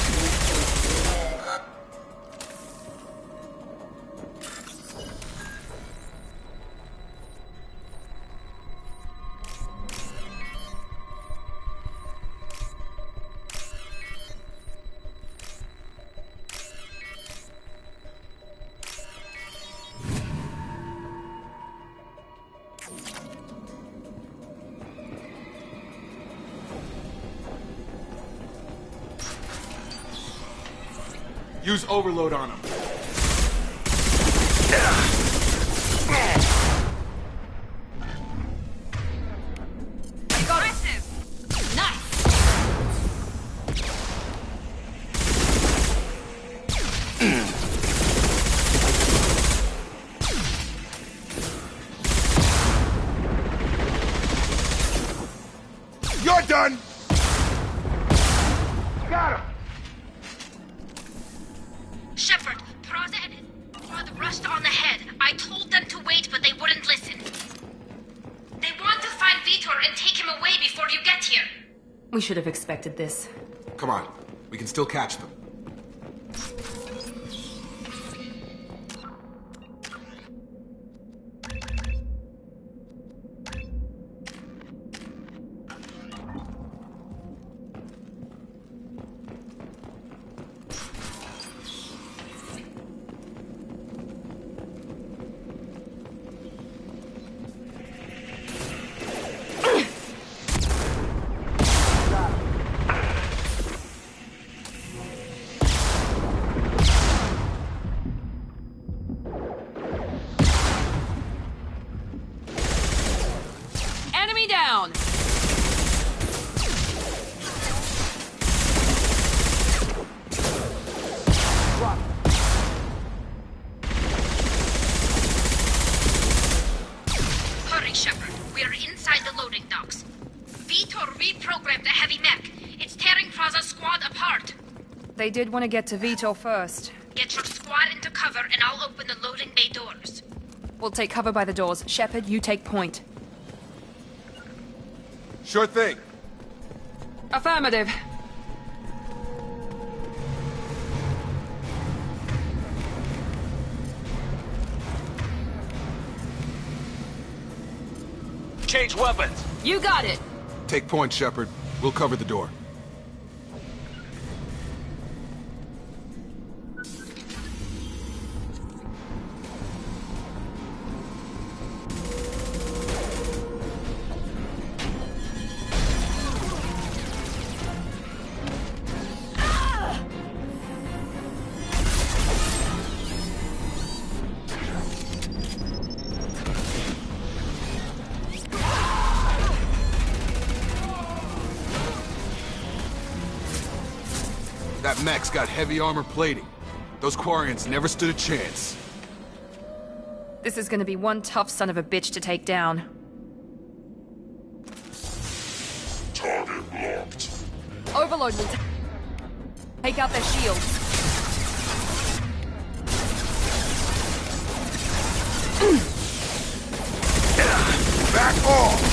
Use overload on him. Aggressive! Nice! You're done! Got him! Shepard, Prada rushed on ahead. I told them to wait, but they wouldn't listen. They want to find Vitor and take him away before you get here. We should have expected this. Come on. We can still catch them. Enemy down! Hurry, Shepard. We are inside the loading docks. Vitor reprogrammed the heavy mech. It's tearing Praza's squad apart. They did want to get to Vitor first. Get your squad into cover and I'll open the loading bay doors. We'll take cover by the doors. Shepard, you take point. Sure thing. Affirmative. Change weapons. You got it. Take point, Shepard. We'll cover the door. That mech's got heavy armor plating. Those Quarians never stood a chance. This is gonna be one tough son of a bitch to take down. Target locked. Overload will take out their shields. Back off!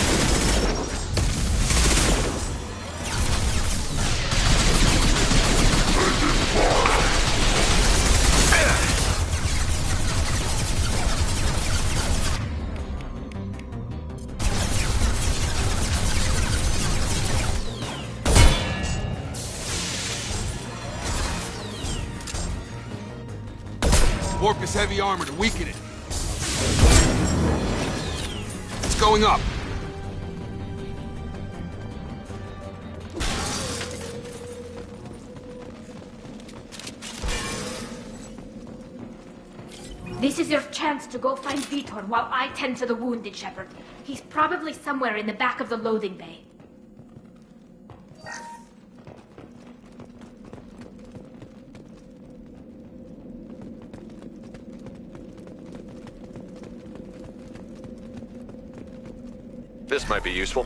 Warp his heavy armor to weaken it. It's going up. This is your chance to go find Vitor while I tend to the wounded, Shepard. He's probably somewhere in the back of the loading bay. This might be useful.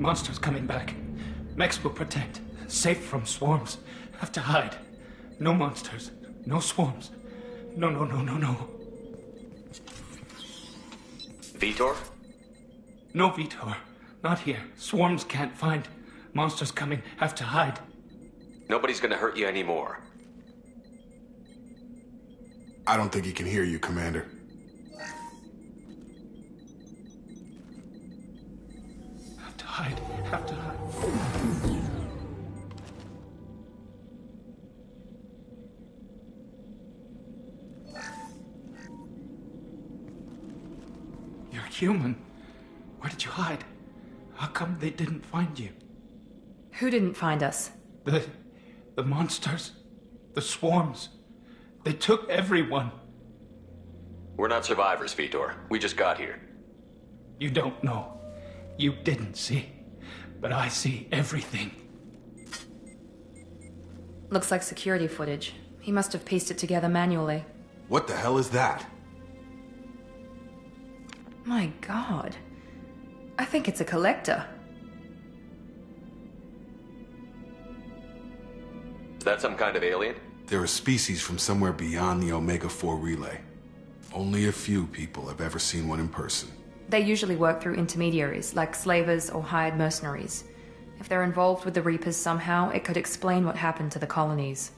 Monsters coming back. Mechs will protect. Safe from swarms. Have to hide. No monsters. No swarms. No. Vitor? No, Vitor. Not here. Swarms can't find. Monsters coming. Have to hide. Nobody's gonna hurt you anymore. I don't think he can hear you, Commander. Have to hide. Have to hide. You're human. Where did you hide? How come they didn't find you? Who didn't find us? The monsters. The swarms. They took everyone. We're not survivors, Vitor. We just got here. You don't know. You didn't see. But I see everything. Looks like security footage. He must have pieced it together manually. What the hell is that? My God. I think it's a collector. Is that some kind of alien? They're a species from somewhere beyond the Omega-4 relay. Only a few people have ever seen one in person. They usually work through intermediaries, like slavers or hired mercenaries. If they're involved with the Reapers somehow, it could explain what happened to the colonies.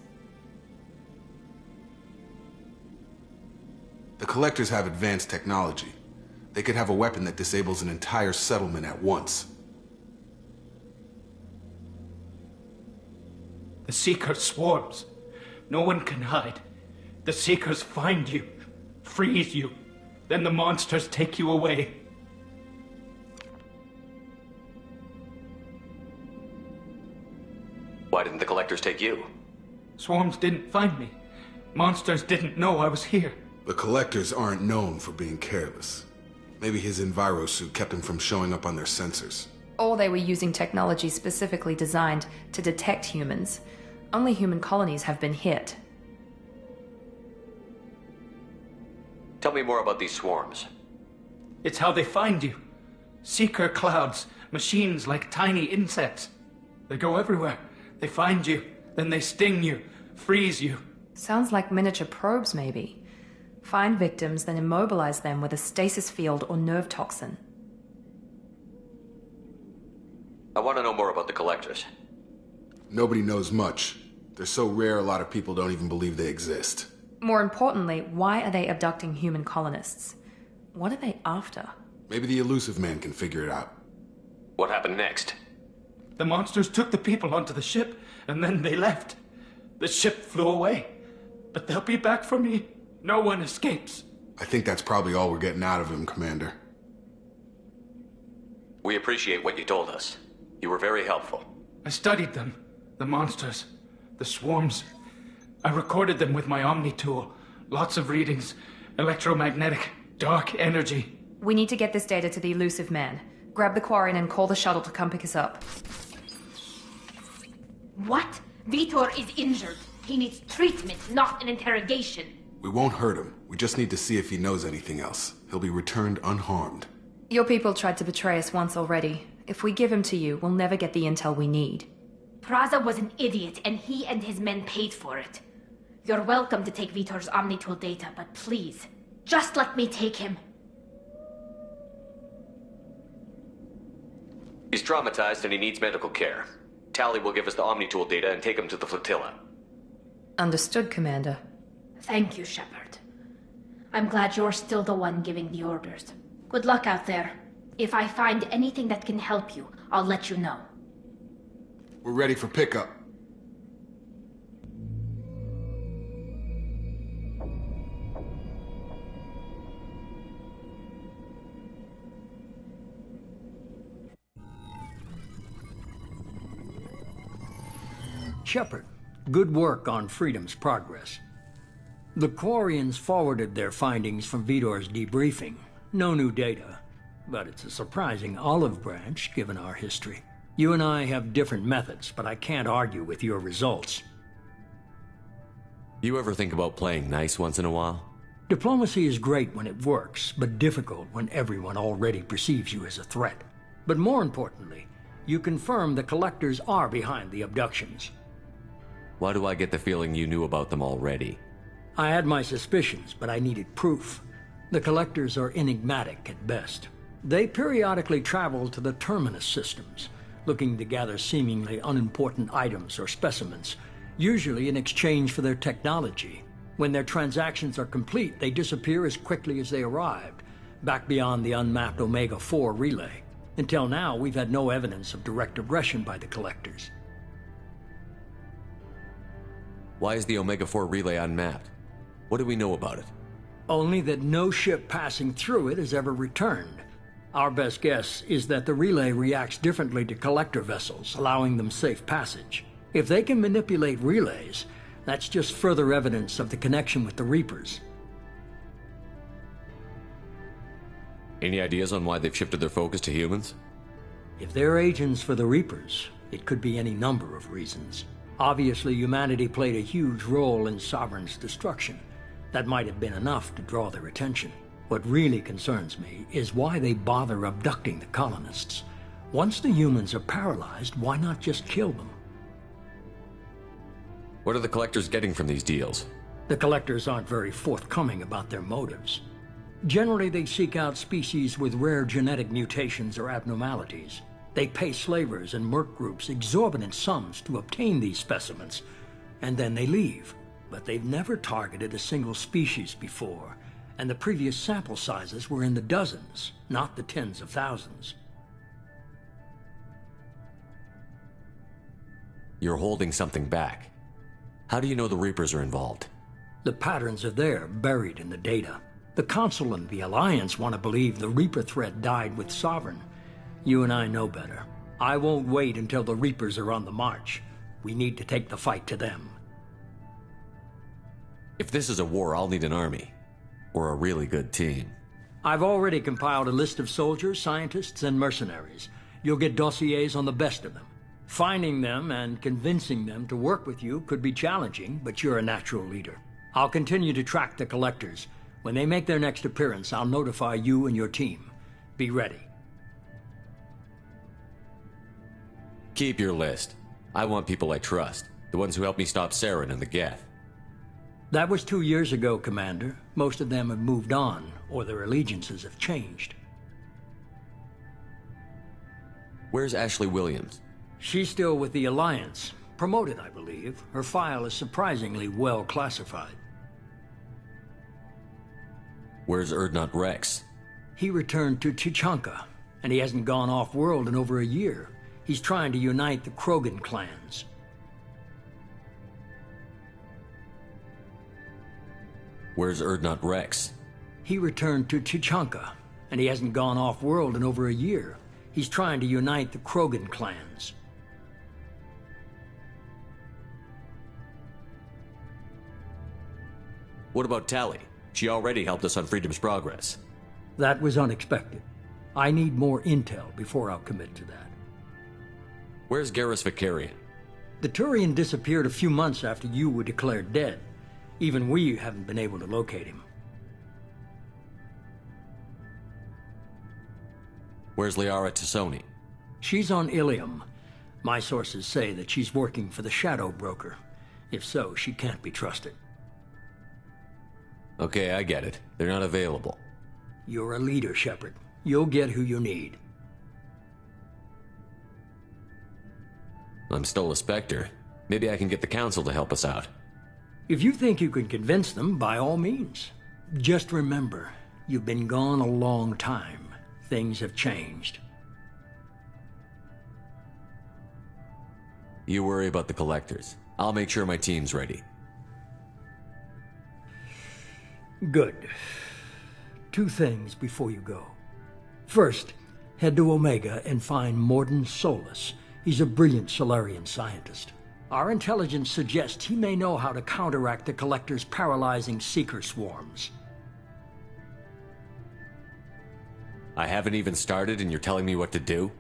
The Collectors have advanced technology. They could have a weapon that disables an entire settlement at once. The Seeker swarms. No one can hide. The Seekers find you, freeze you, then the monsters take you away. Why didn't the Collectors take you? Swarms didn't find me. Monsters didn't know I was here. The Collectors aren't known for being careless. Maybe his envirosuit kept him from showing up on their sensors. Or they were using technology specifically designed to detect humans. Only human colonies have been hit. Tell me more about these swarms. It's how they find you. Seeker clouds, machines like tiny insects. They go everywhere. They find you, then they sting you, freeze you. Sounds like miniature probes, maybe. Find victims, then immobilize them with a stasis field or nerve toxin. I want to know more about the Collectors. Nobody knows much. They're so rare, a lot of people don't even believe they exist. More importantly, why are they abducting human colonists? What are they after? Maybe the Elusive Man can figure it out. What happened next? The monsters took the people onto the ship, and then they left. The ship flew away. But they'll be back for me. No one escapes. I think that's probably all we're getting out of him, Commander. We appreciate what you told us. You were very helpful. I studied them. The monsters. The swarms. I recorded them with my Omni tool. Lots of readings. Electromagnetic. Dark energy. We need to get this data to the Elusive Man. Grab the Quarian and call the shuttle to come pick us up. What? Vitor is injured. He needs treatment, not an interrogation. We won't hurt him. We just need to see if he knows anything else. He'll be returned unharmed. Your people tried to betray us once already. If we give him to you, we'll never get the intel we need. Praza was an idiot, and he and his men paid for it. You're welcome to take Vitor's Omnitool data, but please, just let me take him. He's traumatized and he needs medical care. Tali will give us the Omnitool data and take him to the flotilla. Understood, Commander. Thank you, Shepard. I'm glad you're still the one giving the orders. Good luck out there. If I find anything that can help you, I'll let you know. We're ready for pickup. Shepard, good work on Freedom's progress. The Quarians forwarded their findings from Vitor's debriefing. No new data, but it's a surprising olive branch given our history. You and I have different methods, but I can't argue with your results. You ever think about playing nice once in a while? Diplomacy is great when it works, but difficult when everyone already perceives you as a threat. But more importantly, You confirm the Collectors are behind the abductions. Why do I get the feeling you knew about them already? I had my suspicions, but I needed proof. The Collectors are enigmatic at best. They periodically travel to the Terminus systems, looking to gather seemingly unimportant items or specimens, usually in exchange for their technology. When their transactions are complete, they disappear as quickly as they arrived, back beyond the unmapped Omega-4 relay. Until now, we've had no evidence of direct aggression by the Collectors. Why is the Omega-4 relay unmapped? What do we know about it? Only that no ship passing through it has ever returned. Our best guess is that the relay reacts differently to Collector vessels, allowing them safe passage. If they can manipulate relays, that's just further evidence of the connection with the Reapers. Any ideas on why they've shifted their focus to humans? If they're agents for the Reapers, it could be any number of reasons. Obviously, humanity played a huge role in Sovereign's destruction. That might have been enough to draw their attention. What really concerns me is why they bother abducting the colonists. Once the humans are paralyzed, why not just kill them? What are the Collectors getting from these deals? The Collectors aren't very forthcoming about their motives. Generally, they seek out species with rare genetic mutations or abnormalities. They pay slavers and merc groups exorbitant sums to obtain these specimens, and then they leave. But they've never targeted a single species before, and the previous sample sizes were in the dozens, not the tens of thousands. You're holding something back. How do you know the Reapers are involved? The patterns are there, buried in the data. The Council and the Alliance want to believe the Reaper threat died with Sovereign. You and I know better. I won't wait until the Reapers are on the march. We need to take the fight to them. If this is a war, I'll need an army. Or a really good team. I've already compiled a list of soldiers, scientists, and mercenaries. You'll get dossiers on the best of them. Finding them and convincing them to work with you could be challenging, but you're a natural leader. I'll continue to track the Collectors. When they make their next appearance, I'll notify you and your team. Be ready. Keep your list. I want people I trust. The ones who helped me stop Saren and the Geth. That was 2 years ago, Commander. Most of them have moved on, or their allegiances have changed. Where's Ashley Williams? She's still with the Alliance. Promoted, I believe. Her file is surprisingly well classified. Where's Urdnot Rex? He returned to Tuchanka, and he hasn't gone off-world in over a year. He's trying to unite the Krogan clans. Where's Urdnot Rex? He returned to Tuchanka, and he hasn't gone off-world in over a year. He's trying to unite the Krogan clans. What about Tali? She already helped us on Freedom's Progress. That was unexpected. I need more intel before I'll commit to that. Where's Garrus Vakarian? The Turian disappeared a few months after you were declared dead. Even we haven't been able to locate him. Where's Liara Tassoni? She's on Ilium. My sources say that she's working for the Shadow Broker. If so, she can't be trusted. Okay, I get it. They're not available. You're a leader, Shepard. You'll get who you need. I'm still a Spectre. Maybe I can get the Council to help us out. If you think you can convince them, by all means. Just remember, you've been gone a long time. Things have changed. You worry about the Collectors. I'll make sure my team's ready. Good. 2 things before you go. First, head to Omega and find Mordin Solus. He's a brilliant Solarian scientist. Our intelligence suggests he may know how to counteract the Collector's paralyzing Seeker swarms. I haven't even started and you're telling me what to do?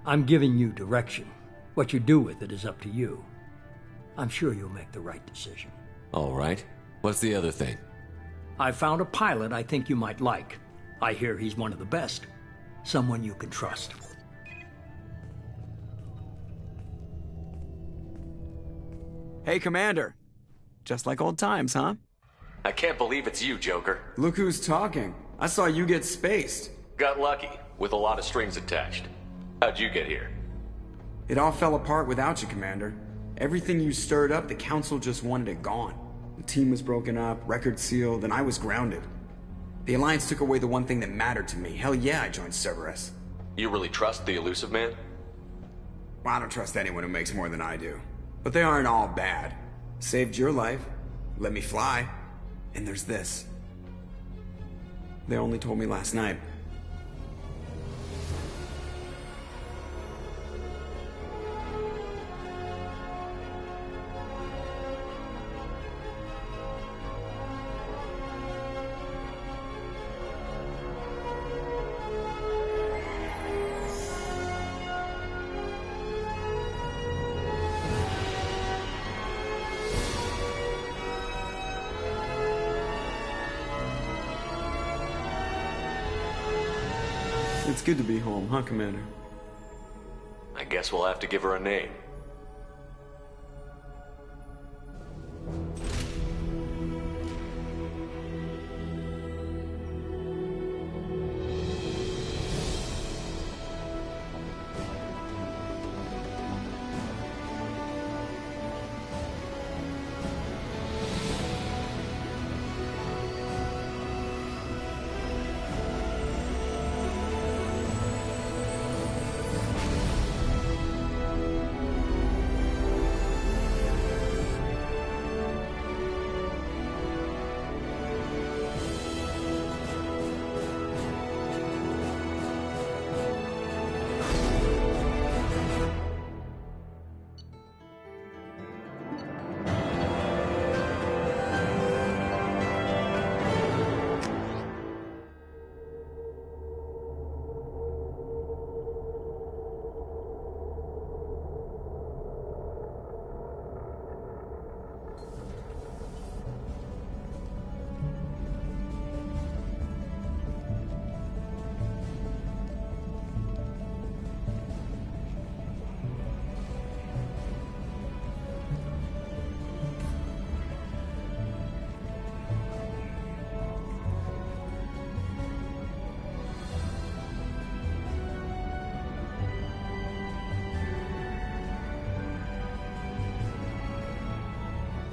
I'm giving you direction. What you do with it is up to you. I'm sure you'll make the right decision. All right. What's the other thing? I found a pilot I think you might like. I hear he's one of the best. Someone you can trust. Hey, Commander. Just like old times, huh? I can't believe it's you, Joker. Look who's talking. I saw you get spaced. Got lucky, with a lot of strings attached. How'd you get here? It all fell apart without you, Commander. Everything you stirred up, the Council just wanted it gone. The team was broken up, record sealed, and I was grounded. The Alliance took away the one thing that mattered to me. Hell yeah, I joined Cerberus. You really trust the Illusive Man? Well, I don't trust anyone who makes more than I do. But they aren't all bad. Saved your life, let me fly, and there's this. They only told me last night. It's good to be home, huh, Commander? I guess we'll have to give her a name.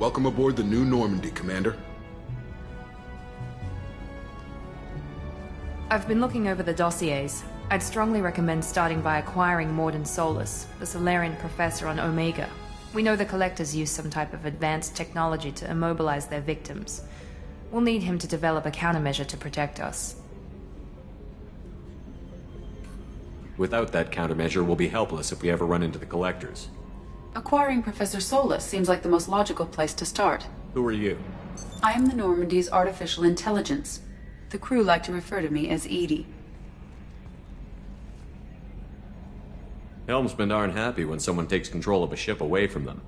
Welcome aboard the New Normandy, Commander. I've been looking over the dossiers. I'd strongly recommend starting by acquiring Mordin Solus, the Solarian professor on Omega. We know the Collectors use some type of advanced technology to immobilize their victims. We'll need him to develop a countermeasure to protect us. Without that countermeasure, we'll be helpless if we ever run into the Collectors. Acquiring Professor Solus seems like the most logical place to start. Who are you? I am the Normandy's artificial intelligence. The crew like to refer to me as Edie. Helmsmen aren't happy when someone takes control of a ship away from them.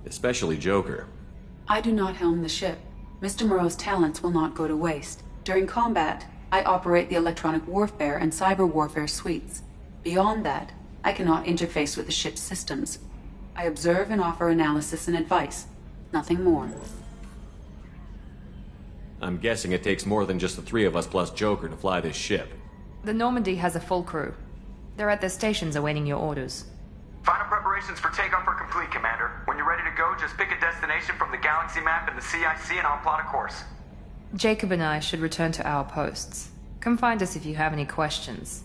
Especially Joker. I do not helm the ship. Mr. Moreau's talents will not go to waste. During combat, I operate the electronic warfare and cyber warfare suites. Beyond that, I cannot interface with the ship's systems. I observe and offer analysis and advice. Nothing more. I'm guessing it takes more than just the three of us plus Joker to fly this ship. The Normandy has a full crew. They're at their stations awaiting your orders. Final preparations for takeoff are complete, Commander. When you're ready to go, just pick a destination from the galaxy map in the CIC and I'll plot a course. Jacob and I should return to our posts. Come find us if you have any questions.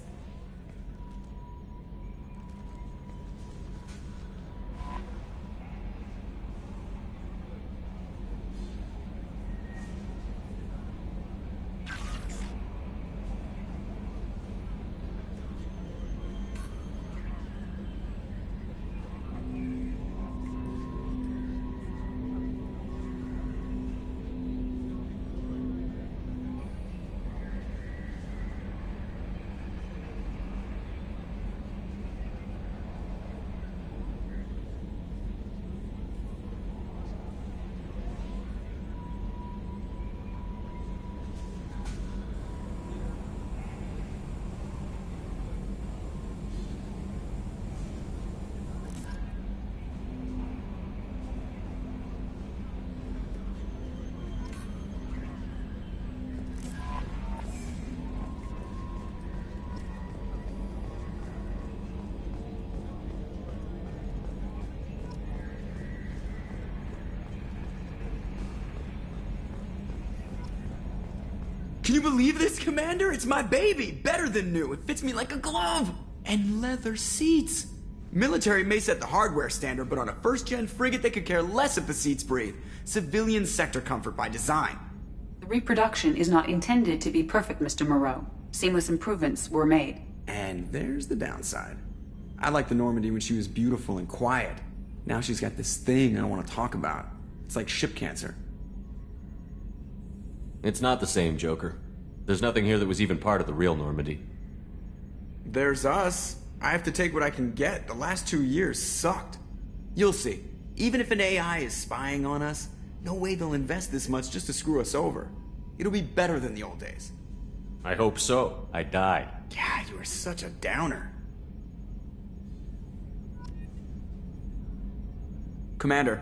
Can you believe this, Commander? It's my baby! Better than new. It fits me like a glove! And leather seats! Military may set the hardware standard, but on a first-gen frigate, they could care less if the seats breathe. Civilian sector comfort by design. The reproduction is not intended to be perfect, Mr. Moreau. Seamless improvements were made. And there's the downside. I liked the Normandy when she was beautiful and quiet. Now she's got this thing I don't want to talk about. It's like ship cancer. It's not the same, Joker. There's nothing here that was even part of the real Normandy. There's us. I have to take what I can get. The last 2 years sucked. You'll see. Even if an AI is spying on us, no way they'll invest this much just to screw us over. It'll be better than the old days. I hope so. I died. God, you are such a downer. Commander.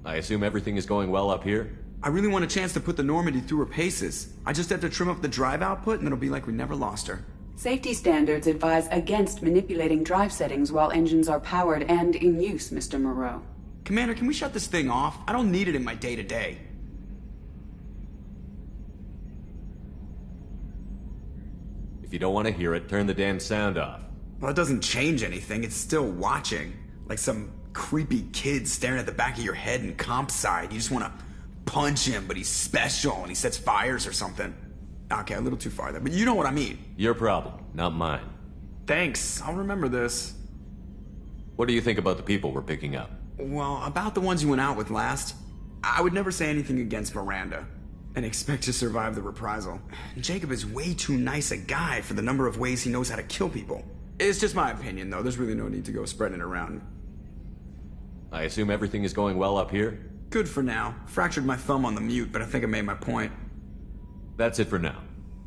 I assume everything is going well up here? I really want a chance to put the Normandy through her paces. I just have to trim up the drive output and it'll be like we never lost her. Safety standards advise against manipulating drive settings while engines are powered and in use, Mr. Moreau. Commander, can we shut this thing off? I don't need it in my day-to-day. If you don't want to hear it, turn the damn sound off. Well, it doesn't change anything. It's still watching. Like some creepy kid staring at the back of your head in comp side. You just want to punch him, but he's special and he sets fires or something. Okay, a little too far there, but you know what I mean. Your problem, not mine. Thanks, I'll remember this. What do you think about the people we're picking up? Well, about the ones you went out with last, I would never say anything against Miranda and expect to survive the reprisal. Jacob is way too nice a guy for the number of ways he knows how to kill people. It's just my opinion, though. There's really no need to go spreading it around. I assume everything is going well up here? Good for now. Fractured my thumb on the mute, but I think I made my point. That's it for now.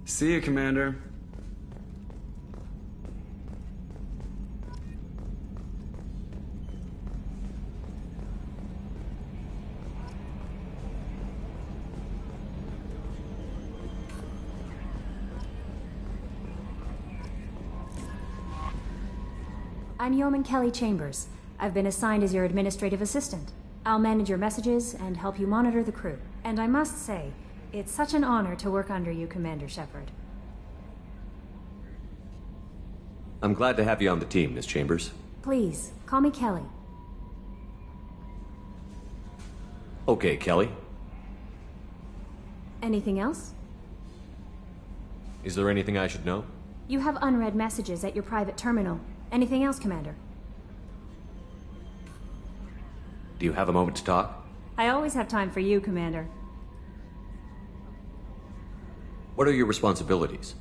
See you, Commander. I'm Yeoman Kelly Chambers. I've been assigned as your administrative assistant. I'll manage your messages and help you monitor the crew. And I must say, it's such an honor to work under you, Commander Shepard. I'm glad to have you on the team, Miss Chambers. Please, call me Kelly. Okay, Kelly. Anything else? Is there anything I should know? You have unread messages at your private terminal. Anything else, Commander? Do you have a moment to talk? I always have time for you, Commander. What are your responsibilities?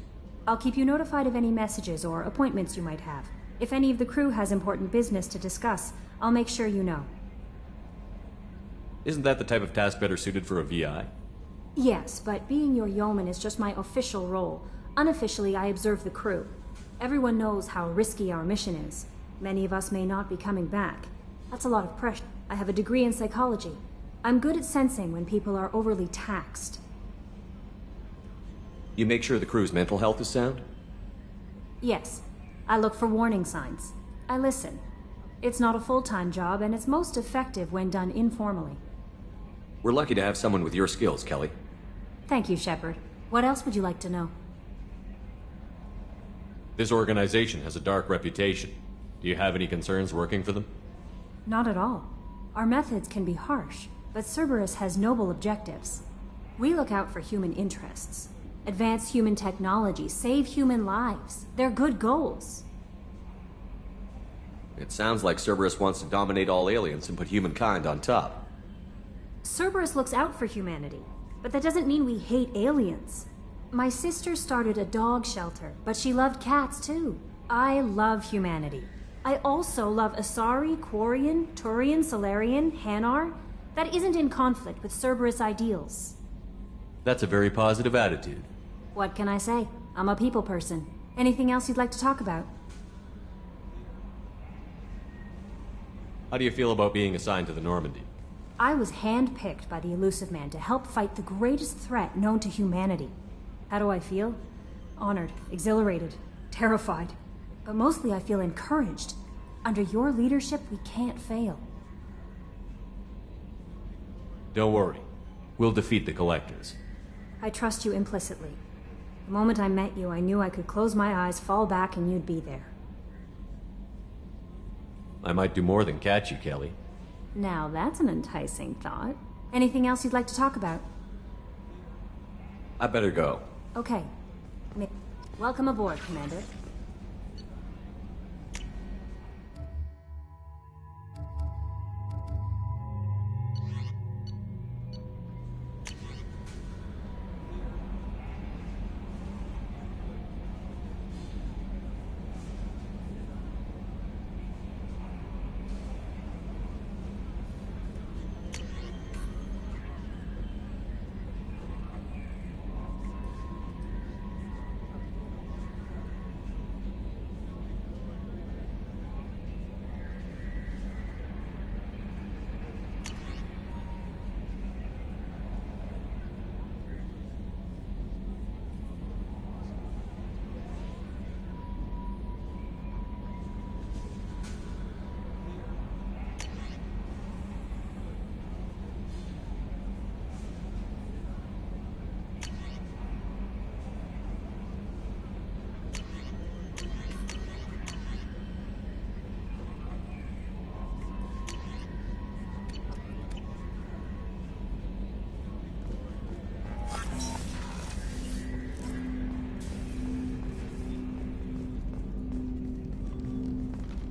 I'll keep you notified of any messages or appointments you might have. If any of the crew has important business to discuss, I'll make sure you know. Isn't that the type of task better suited for a VI? Yes, but being your yeoman is just my official role. Unofficially, I observe the crew. Everyone knows how risky our mission is. Many of us may not be coming back. That's a lot of pressure. I have a degree in psychology. I'm good at sensing when people are overly taxed. You make sure the crew's mental health is sound? Yes. I look for warning signs. I listen. It's not a full-time job, and it's most effective when done informally. We're lucky to have someone with your skills, Kelly. Thank you, Shepard. What else would you like to know? This organization has a dark reputation. Do you have any concerns working for them? Not at all. Our methods can be harsh, but Cerberus has noble objectives. We look out for human interests. Advance human technology, save human lives. They're good goals. It sounds like Cerberus wants to dominate all aliens and put humankind on top. Cerberus looks out for humanity, but that doesn't mean we hate aliens. My sister started a dog shelter, but she loved cats too. I love humanity. I also love Asari, Quarian, Turian, Solarian, Hanar. That isn't in conflict with Cerberus ideals. That's a very positive attitude. What can I say? I'm a people person. Anything else you'd like to talk about? How do you feel about being assigned to the Normandy? I was handpicked by the Elusive Man to help fight the greatest threat known to humanity. How do I feel? Honored, exhilarated, terrified. But mostly I feel encouraged. Under your leadership, we can't fail. Don't worry. We'll defeat the Collectors. I trust you implicitly. The moment I met you, I knew I could close my eyes, fall back, and you'd be there. I might do more than catch you, Kelly. Now that's an enticing thought. Anything else you'd like to talk about? I better go. Okay. Welcome aboard, Commander.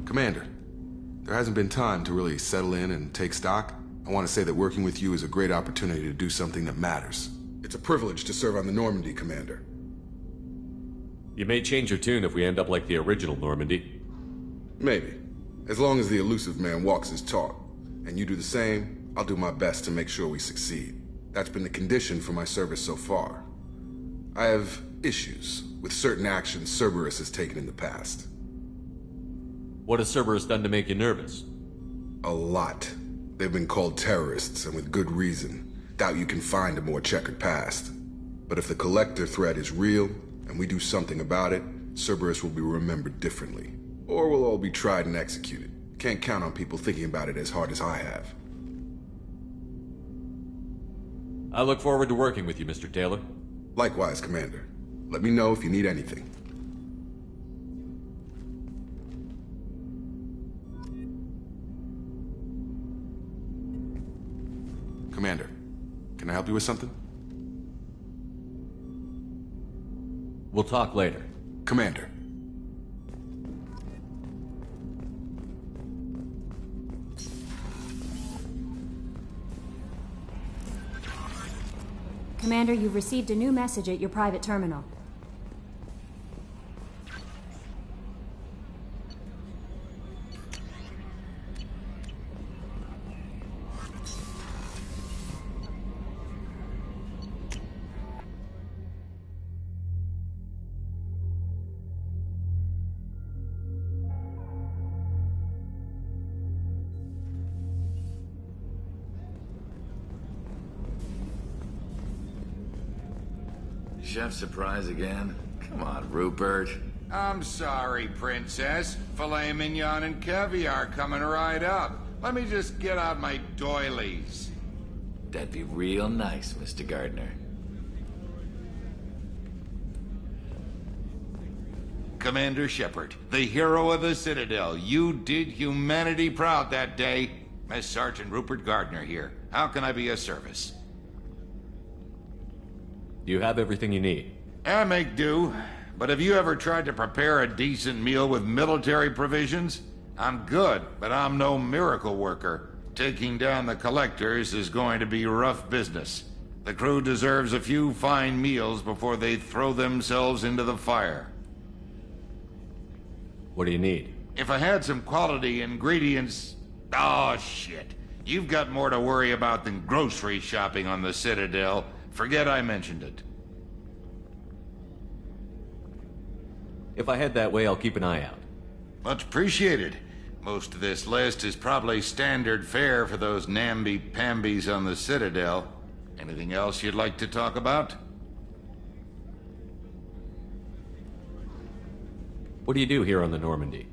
Commander, there hasn't been time to really settle in and take stock. I want to say that working with you is a great opportunity to do something that matters. It's a privilege to serve on the Normandy, Commander. You may change your tune if we end up like the original Normandy. Maybe. As long as the elusive man walks his talk, and you do the same, I'll do my best to make sure we succeed. That's been the condition for my service so far. I have issues with certain actions Cerberus has taken in the past. What has Cerberus done to make you nervous? A lot. They've been called terrorists, and with good reason. Doubt you can find a more checkered past. But if the Collector threat is real, and we do something about it, Cerberus will be remembered differently. Or we'll all be tried and executed. Can't count on people thinking about it as hard as I have. I look forward to working with you, Mr. Taylor. Likewise, Commander. Let me know if you need anything. Commander, can I help you with something? We'll talk later. Commander. Commander, you've received a new message at your private terminal. Chef surprise again? Come on, Rupert. I'm sorry, Princess. Filet mignon and caviar coming right up. Let me just get out my doilies. That'd be real nice, Mr. Gardner. Commander Shepard, the hero of the Citadel. You did humanity proud that day. Master Sergeant Rupert Gardner here. How can I be of service? You have everything you need. I make do. But have you ever tried to prepare a decent meal with military provisions? I'm good, but I'm no miracle worker. Taking down the Collectors is going to be rough business. The crew deserves a few fine meals before they throw themselves into the fire. What do you need? If I had some quality ingredients... Oh, shit. You've got more to worry about than grocery shopping on the Citadel. Forget I mentioned it. If I head that way, I'll keep an eye out. Much appreciated. Most of this list is probably standard fare for those namby-pambies on the Citadel. Anything else you'd like to talk about? What do you do here on the Normandy?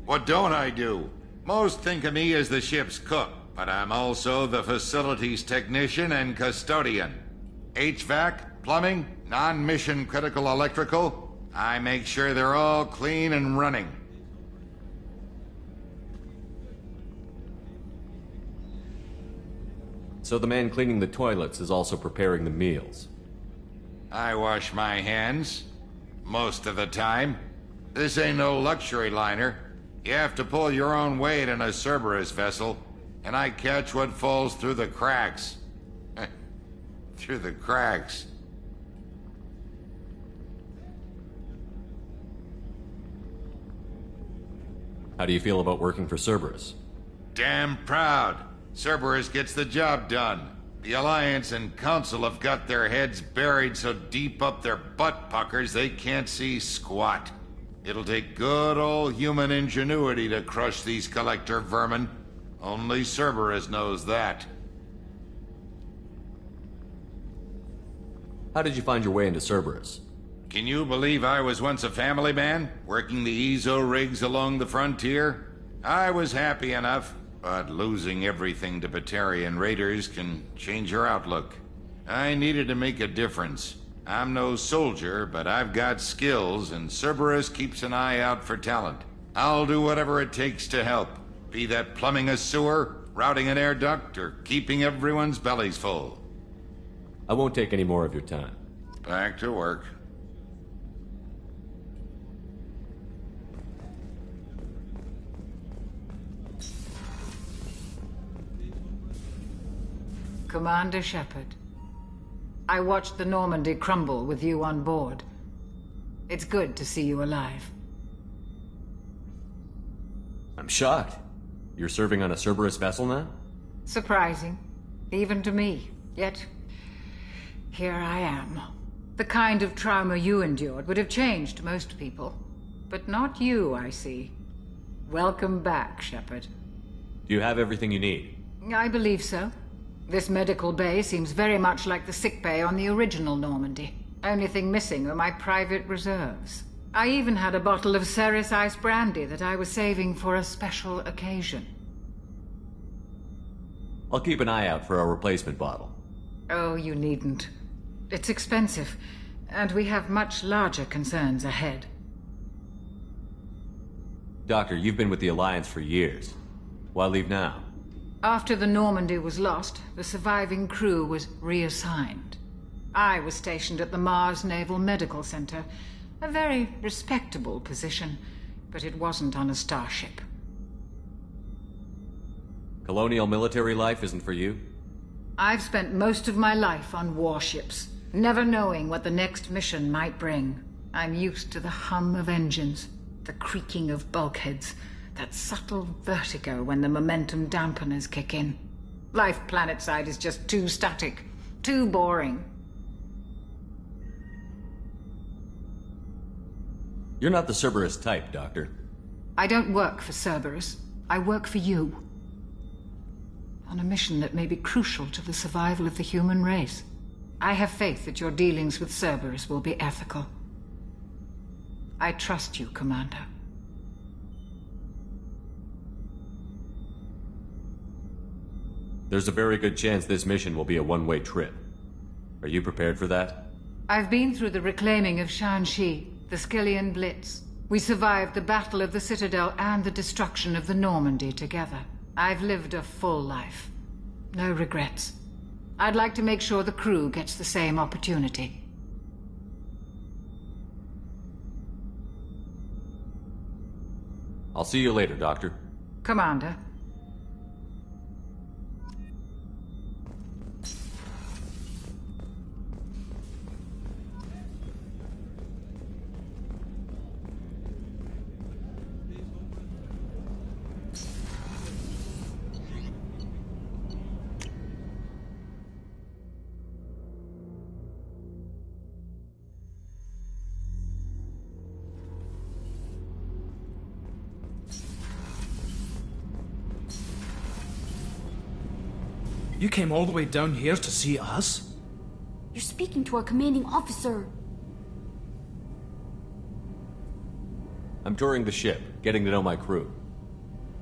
What don't I do? Most think of me as the ship's cook, but I'm also the facilities technician and custodian. HVAC, plumbing, non-mission critical electrical, I make sure they're all clean and running. So the man cleaning the toilets is also preparing the meals. I wash my hands. Most of the time. This ain't no luxury liner. You have to pull your own weight in a Cerberus vessel, and I catch what falls through the cracks. Through the cracks. How do you feel about working for Cerberus? Damn proud. Cerberus gets the job done. The Alliance and Council have got their heads buried so deep up their butt puckers they can't see squat. It'll take good old human ingenuity to crush these collector vermin. Only Cerberus knows that. How did you find your way into Cerberus? Can you believe I was once a family man, working the Ezo rigs along the frontier? I was happy enough, but losing everything to Batarian raiders can change your outlook. I needed to make a difference. I'm no soldier, but I've got skills, and Cerberus keeps an eye out for talent. I'll do whatever it takes to help, be that plumbing a sewer, routing an air duct, or keeping everyone's bellies full. I won't take any more of your time. Back to work. Commander Shepard, I watched the Normandy crumble with you on board. It's good to see you alive. I'm shocked. You're serving on a Cerberus vessel now? Surprising, even to me. Yet, here I am. The kind of trauma you endured would have changed most people. But not you, I see. Welcome back, Shepard. Do you have everything you need? I believe so. This medical bay seems very much like the sick bay on the original Normandy. Only thing missing are my private reserves. I even had a bottle of Ceres Ice brandy that I was saving for a special occasion. I'll keep an eye out for a replacement bottle. Oh, you needn't. It's expensive, and we have much larger concerns ahead. Doctor, you've been with the Alliance for years. Why leave now? After the Normandy was lost, the surviving crew was reassigned. I was stationed at the Mars Naval Medical Center, a very respectable position, but it wasn't on a starship. Colonial military life isn't for you? I've spent most of my life on warships, never knowing what the next mission might bring. I'm used to the hum of engines, the creaking of bulkheads, that subtle vertigo when the momentum dampeners kick in. Life planetside is just too static, too boring. You're not the Cerberus type, Doctor. I don't work for Cerberus. I work for you. On a mission that may be crucial to the survival of the human race. I have faith that your dealings with Cerberus will be ethical. I trust you, Commander. There's a very good chance this mission will be a one-way trip. Are you prepared for that? I've been through the reclaiming of Shanxi, the Skyllian Blitz. We survived the Battle of the Citadel and the destruction of the Normandy together. I've lived a full life. No regrets. I'd like to make sure the crew gets the same opportunity. I'll see you later, Doctor. Commander. You came all the way down here to see us? You're speaking to our commanding officer. I'm touring the ship, getting to know my crew.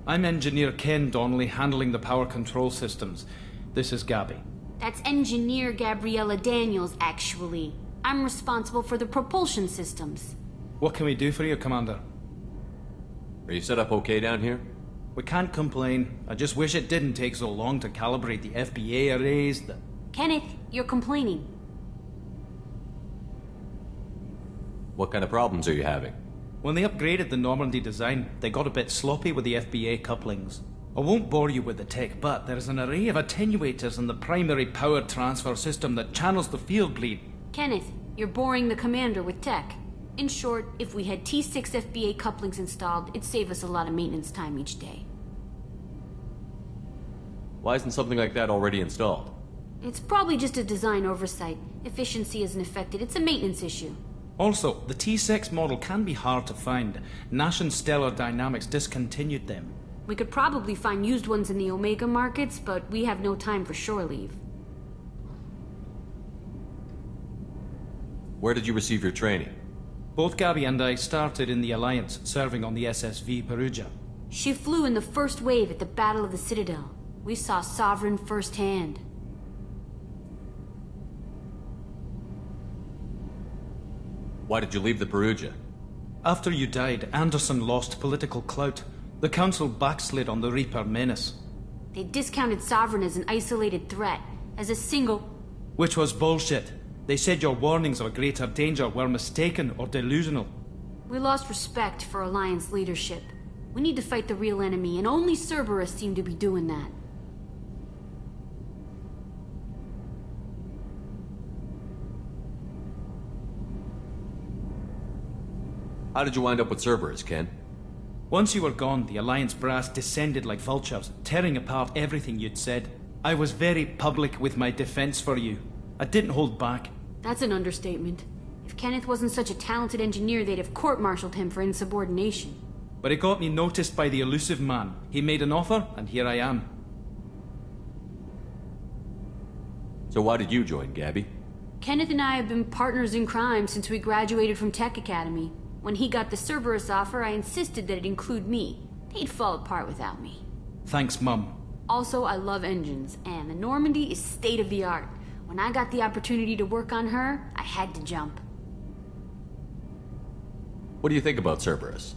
I'm Engineer Ken Donnelly, handling the power control systems. This is Gabby. That's Engineer Gabriella Daniels, actually. I'm responsible for the propulsion systems. What can we do for you, Commander? Are you set up okay down here? We can't complain. I just wish it didn't take so long to calibrate the FBA arrays. Kenneth, you're complaining. What kind of problems are you having? When they upgraded the Normandy design, they got a bit sloppy with the FBA couplings. I won't bore you with the tech, but there's an array of attenuators in the primary power transfer system that channels the field bleed. Kenneth, you're boring the commander with tech. In short, if we had T6 FBA couplings installed, it'd save us a lot of maintenance time each day. Why isn't something like that already installed? It's probably just a design oversight. Efficiency isn't affected. It's a maintenance issue. Also, the T6 model can be hard to find. Nash and Stellar Dynamics discontinued them. We could probably find used ones in the Omega markets, but we have no time for shore leave. Where did you receive your training? Both Gabby and I started in the Alliance, serving on the SSV Perugia. She flew in the first wave at the Battle of the Citadel. We saw Sovereign firsthand. Why did you leave the Perugia? After you died, Anderson lost political clout. The Council backslid on the Reaper menace. They discounted Sovereign as an isolated threat, as a single... Which was bullshit. They said your warnings of a greater danger were mistaken or delusional. We lost respect for Alliance leadership. We need to fight the real enemy, and only Cerberus seem to be doing that. How did you wind up with Cerberus, Ken? Once you were gone, the Alliance brass descended like vultures, tearing apart everything you'd said. I was very public with my defense for you. I didn't hold back. That's an understatement. If Kenneth wasn't such a talented engineer, they'd have court-martialed him for insubordination. But it got me noticed by the elusive man. He made an offer, and here I am. So why did you join, Gabby? Kenneth and I have been partners in crime since we graduated from Tech Academy. When he got the Cerberus offer, I insisted that it include me. He'd fall apart without me. Thanks, Mum. Also, I love engines, and the Normandy is state-of-the-art. When I got the opportunity to work on her, I had to jump. What do you think about Cerberus?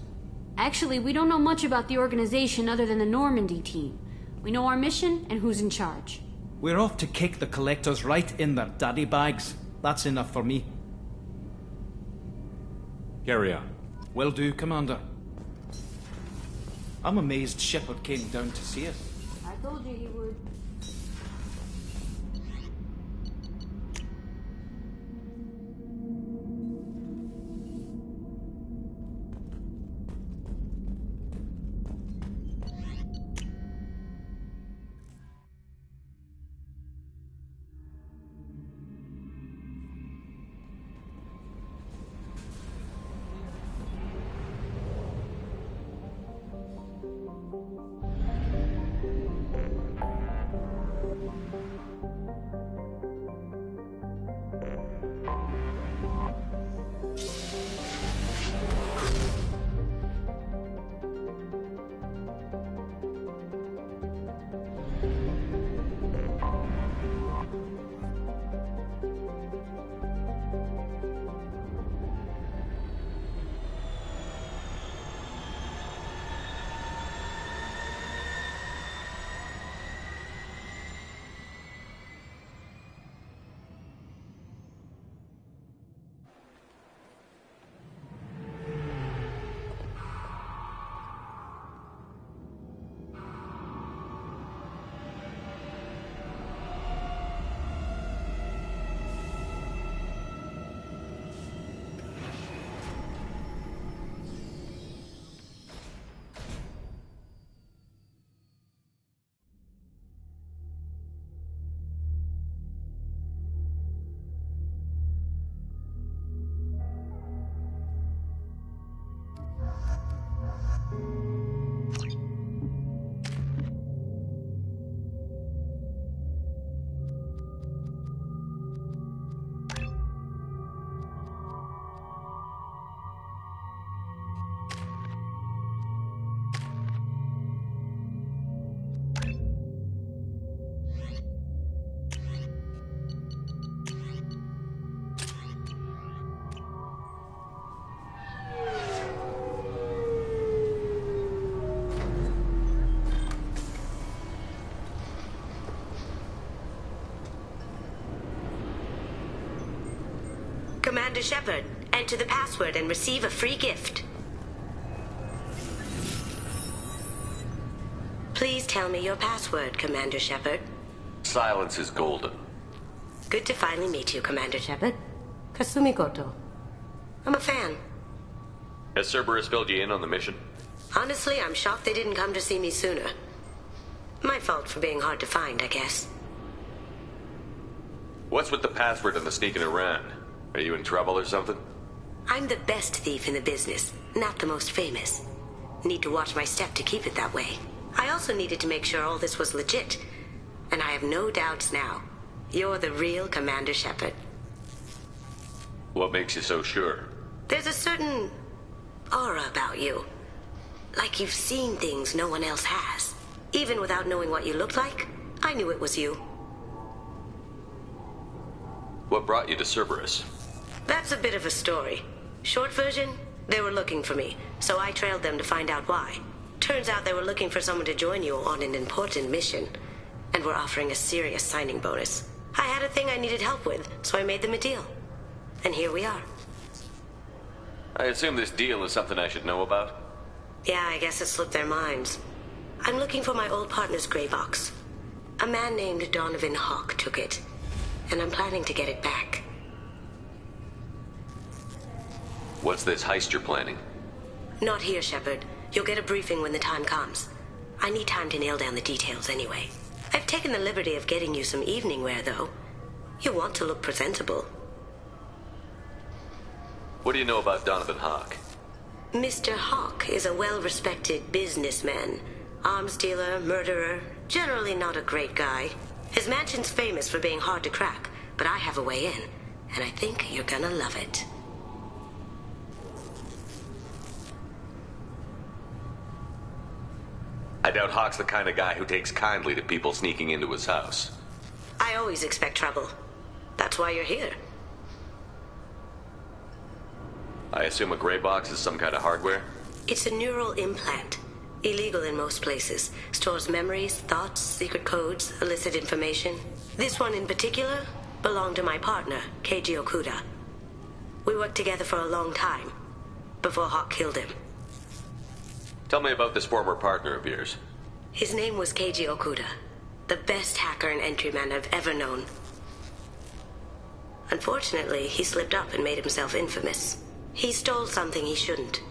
Actually, we don't know much about the organization other than the Normandy team. We know our mission and who's in charge. We're off to kick the Collectors right in their daddy bags. That's enough for me. Carry on. Will do, Commander. I'm amazed Shepard came down to see us. I told you he would. Commander Shepard. Enter the password and receive a free gift. Please tell me your password, Commander Shepard. Silence is golden. Good to finally meet you, Commander Shepard. Kasumi Goto. I'm a fan. Has Cerberus filled you in on the mission? Honestly, I'm shocked they didn't come to see me sooner. My fault for being hard to find, I guess. What's with the password and the sneaking around? Are you in trouble or something? I'm the best thief in the business, not the most famous. Need to watch my step to keep it that way. I also needed to make sure all this was legit. And I have no doubts now. You're the real Commander Shepard. What makes you so sure? There's a certain aura about you. Like you've seen things no one else has. Even without knowing what you looked like, I knew it was you. What brought you to Cerberus? That's a bit of a story. Short version, they were looking for me, so I trailed them to find out why. Turns out they were looking for someone to join you on an important mission, and were offering a serious signing bonus. I had a thing I needed help with, so I made them a deal. And here we are. I assume this deal is something I should know about? Yeah, I guess it slipped their minds. I'm looking for my old partner's gray box. A man named Donovan Hawk took it, and I'm planning to get it back. What's this heist you're planning? Not here, Shepard. You'll get a briefing when the time comes. I need time to nail down the details anyway. I've taken the liberty of getting you some evening wear, though. You want to look presentable. What do you know about Donovan Hawk? Mr. Hawk is a well-respected businessman. Arms dealer, murderer, generally not a great guy. His mansion's famous for being hard to crack, but I have a way in, and I think you're gonna love it. I doubt Hawk's the kind of guy who takes kindly to people sneaking into his house. I always expect trouble. That's why you're here. I assume a gray box is some kind of hardware? It's a neural implant. Illegal in most places. Stores memories, thoughts, secret codes, illicit information. This one in particular belonged to my partner, Keiji Okuda. We worked together for a long time, before Hawk killed him. Tell me about this former partner of yours. His name was Keiji Okuda, the best hacker and entryman I've ever known. Unfortunately, he slipped up and made himself infamous. He stole something he shouldn't.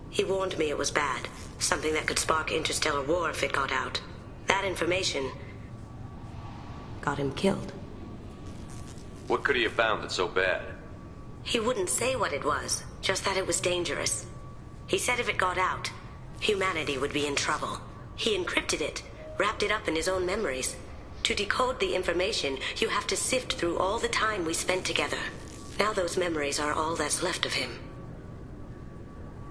He warned me it was bad, something that could spark interstellar war if it got out. That information got him killed. What could he have found that's so bad? He wouldn't say what it was, just that it was dangerous. He said if it got out, humanity would be in trouble. He encrypted it, wrapped it up in his own memories. To decode the information, you have to sift through all the time we spent together. Now those memories are all that's left of him.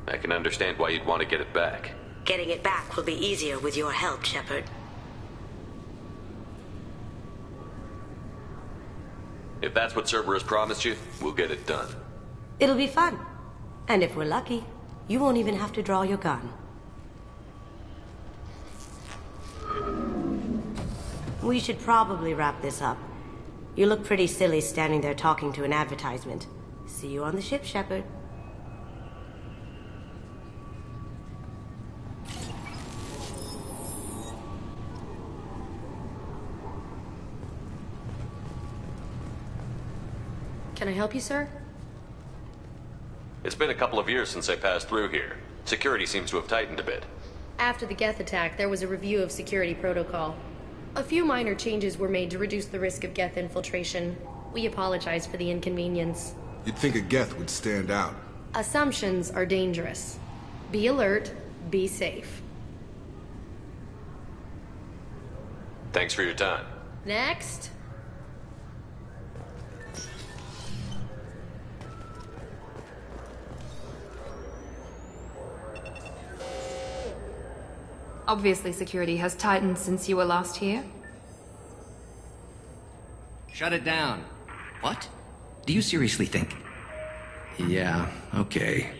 I can understand why you'd want to get it back. Getting it back will be easier with your help, Shepard. If that's what Cerberus promised you, we'll get it done. It'll be fun. And if we're lucky, you won't even have to draw your gun. We should probably wrap this up. You look pretty silly standing there talking to an advertisement. See you on the ship, Shepard. Can I help you, sir? It's been a couple of years since I passed through here. Security seems to have tightened a bit. After the Geth attack, there was a review of security protocol. A few minor changes were made to reduce the risk of Geth infiltration. We apologize for the inconvenience. You'd think a Geth would stand out. Assumptions are dangerous. Be alert, be safe. Thanks for your time. Next. Obviously, security has tightened since you were last here. Shut it down. What? Do you seriously think? Yeah, okay.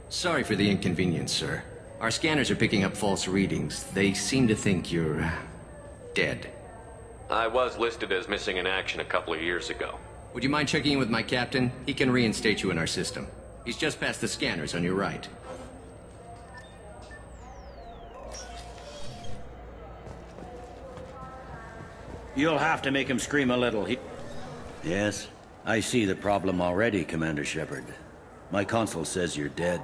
Sorry for the inconvenience, sir. Our scanners are picking up false readings. They seem to think you're... dead. I was listed as missing in action a couple of years ago. Would you mind checking in with my captain? He can reinstate you in our system. He's just past the scanners on your right. You'll have to make him scream a little. Yes, I see the problem already, Commander Shepard. My console says you're dead.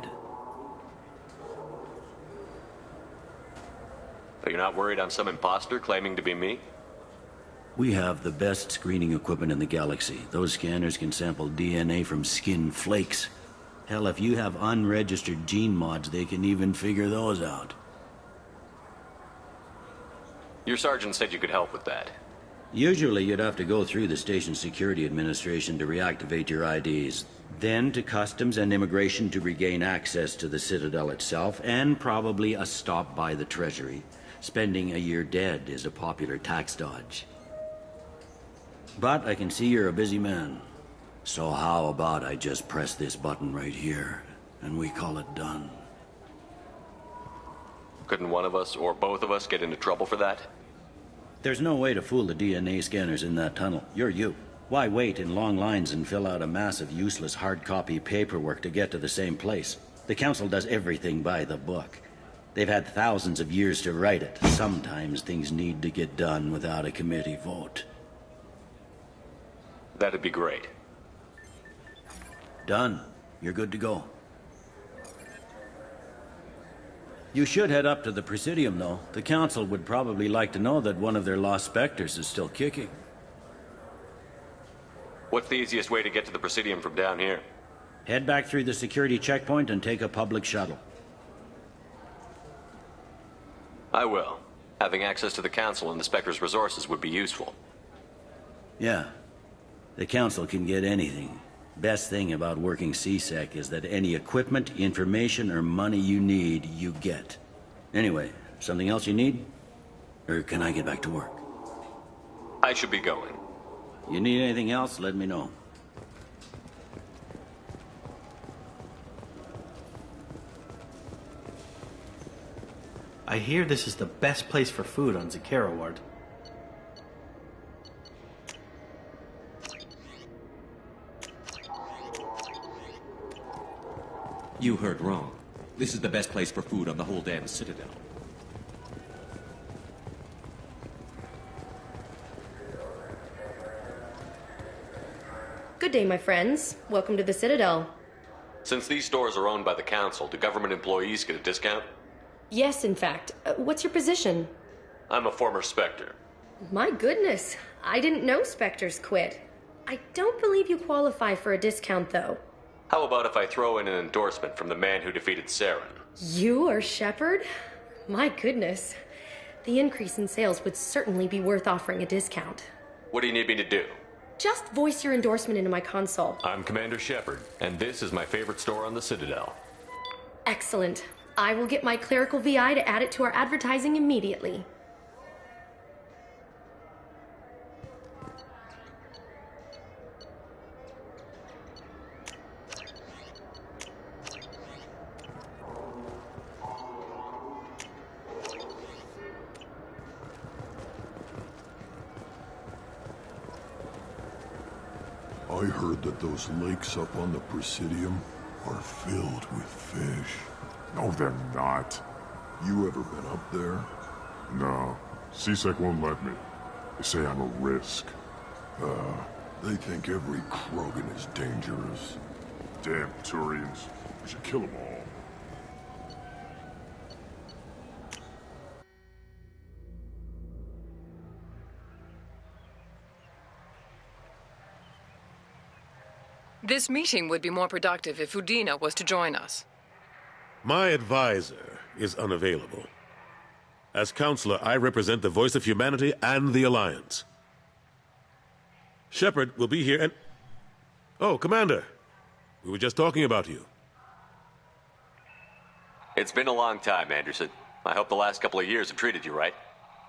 Are you not worried I'm some imposter claiming to be me? We have the best screening equipment in the galaxy. Those scanners can sample DNA from skin flakes. Hell, if you have unregistered gene mods, they can even figure those out. Your sergeant said you could help with that. Usually you'd have to go through the station security administration to reactivate your IDs, then to customs and immigration to regain access to the Citadel itself, and probably a stop by the Treasury. Spending a year dead is a popular tax dodge. But I can see you're a busy man. So how about I just press this button right here, and we call it done? Couldn't one of us, or both of us, get into trouble for that? There's no way to fool the DNA scanners in that tunnel. You're you. Why wait in long lines and fill out a massive useless hard copy paperwork to get to the same place? The Council does everything by the book. They've had thousands of years to write it. Sometimes things need to get done without a committee vote. That'd be great. Done. You're good to go. You should head up to the Presidium, though. The Council would probably like to know that one of their lost Spectres is still kicking. What's the easiest way to get to the Presidium from down here? Head back through the security checkpoint and take a public shuttle. I will. Having access to the Council and the Spectre's resources would be useful. Yeah. The Council can get anything. Best thing about working CSEC is that any equipment, information, or money you need, you get. Anyway, something else you need? Or can I get back to work? I should be going. You need anything else, let me know. I hear this is the best place for food on Zakera Ward. You heard wrong. This is the best place for food on the whole damn Citadel. Good day, my friends. Welcome to the Citadel. Since these stores are owned by the Council, do government employees get a discount? Yes, in fact. What's your position? I'm a former Spectre. My goodness. I didn't know Spectres quit. I don't believe you qualify for a discount, though. How about if I throw in an endorsement from the man who defeated Saren? You are Shepard? My goodness. The increase in sales would certainly be worth offering a discount. What do you need me to do? Just voice your endorsement into my console. I'm Commander Shepard, and this is my favorite store on the Citadel. Excellent. I will get my clerical VI to add it to our advertising immediately. I heard that those lakes up on the Presidium are filled with fish. No, they're not. You ever been up there? No. CSEC won't let me. They say I'm a risk. They think every Krogan is dangerous. Damn Turians. We should kill them all. This meeting would be more productive if Udina was to join us. My advisor is unavailable. As counselor, I represent the voice of humanity and the Alliance. Shepard will be here and... Oh, Commander. We were just talking about you. It's been a long time, Anderson. I hope the last couple of years have treated you right.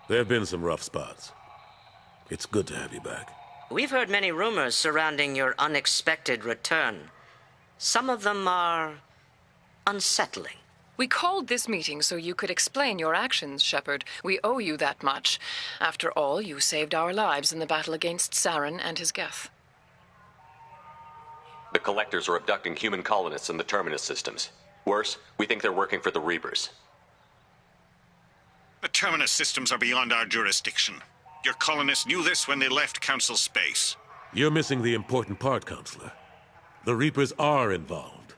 There have been some rough spots. It's good to have you back. We've heard many rumors surrounding your unexpected return. Some of them are unsettling. We called this meeting so you could explain your actions, Shepard. We owe you that much. After all, you saved our lives in the battle against Saren and his Geth. The Collectors are abducting human colonists in the Terminus systems. Worse, we think they're working for the Reapers. The Terminus systems are beyond our jurisdiction. Your colonists knew this when they left Council space. You're missing the important part, Counselor. The Reapers are involved.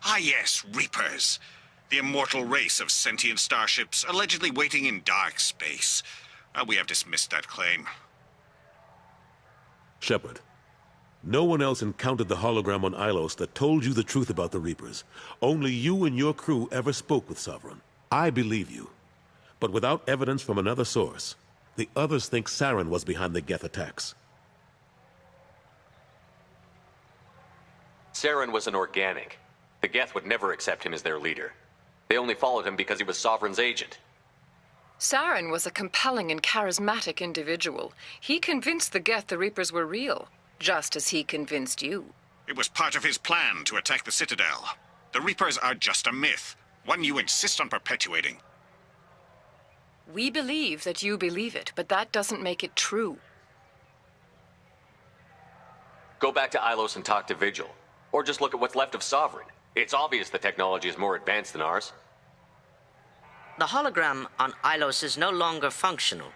Ah yes, Reapers. The immortal race of sentient starships allegedly waiting in dark space. We have dismissed that claim. Shepard, no one else encountered the hologram on Ilos that told you the truth about the Reapers. Only you and your crew ever spoke with Sovereign. I believe you. But without evidence from another source, the others think Saren was behind the Geth attacks. Saren was an organic. The Geth would never accept him as their leader. They only followed him because he was Sovereign's agent. Saren was a compelling and charismatic individual. He convinced the Geth the Reapers were real, just as he convinced you. It was part of his plan to attack the Citadel. The Reapers are just a myth, one you insist on perpetuating. We believe that you believe it, but that doesn't make it true. Go back to Ilos and talk to Vigil. Or just look at what's left of Sovereign. It's obvious the technology is more advanced than ours. The hologram on Ilos is no longer functional,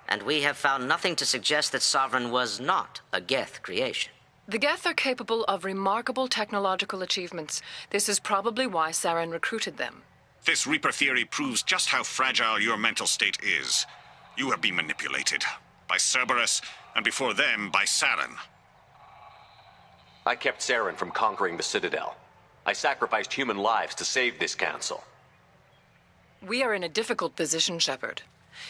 and we have found nothing to suggest that Sovereign was not a Geth creation. The Geth are capable of remarkable technological achievements. This is probably why Saren recruited them. This Reaper theory proves just how fragile your mental state is. You have been manipulated. By Cerberus, and before them, by Saren. I kept Saren from conquering the Citadel. I sacrificed human lives to save this council. We are in a difficult position, Shepard.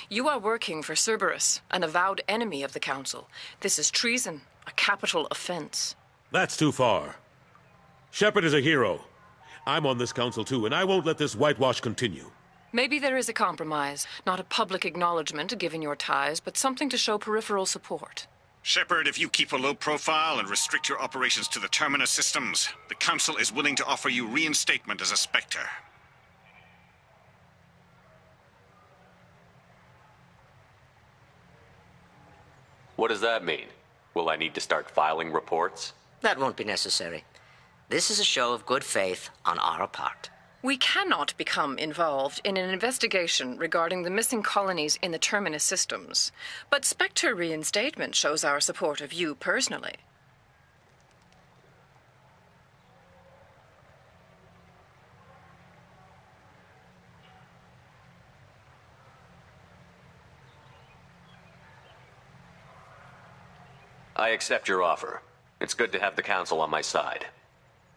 You are working for Cerberus, an avowed enemy of the Council. This is treason, a capital offense. That's too far. Shepard is a hero. I'm on this council too, and I won't let this whitewash continue. Maybe there is a compromise. Not a public acknowledgement given your ties, but something to show peripheral support. Shepard, if you keep a low profile and restrict your operations to the Terminus systems, the Council is willing to offer you reinstatement as a Spectre. What does that mean? Will I need to start filing reports? That won't be necessary. This is a show of good faith on our part. We cannot become involved in an investigation regarding the missing colonies in the Terminus systems, but Spectre reinstatement shows our support of you personally. I accept your offer. It's good to have the Council on my side.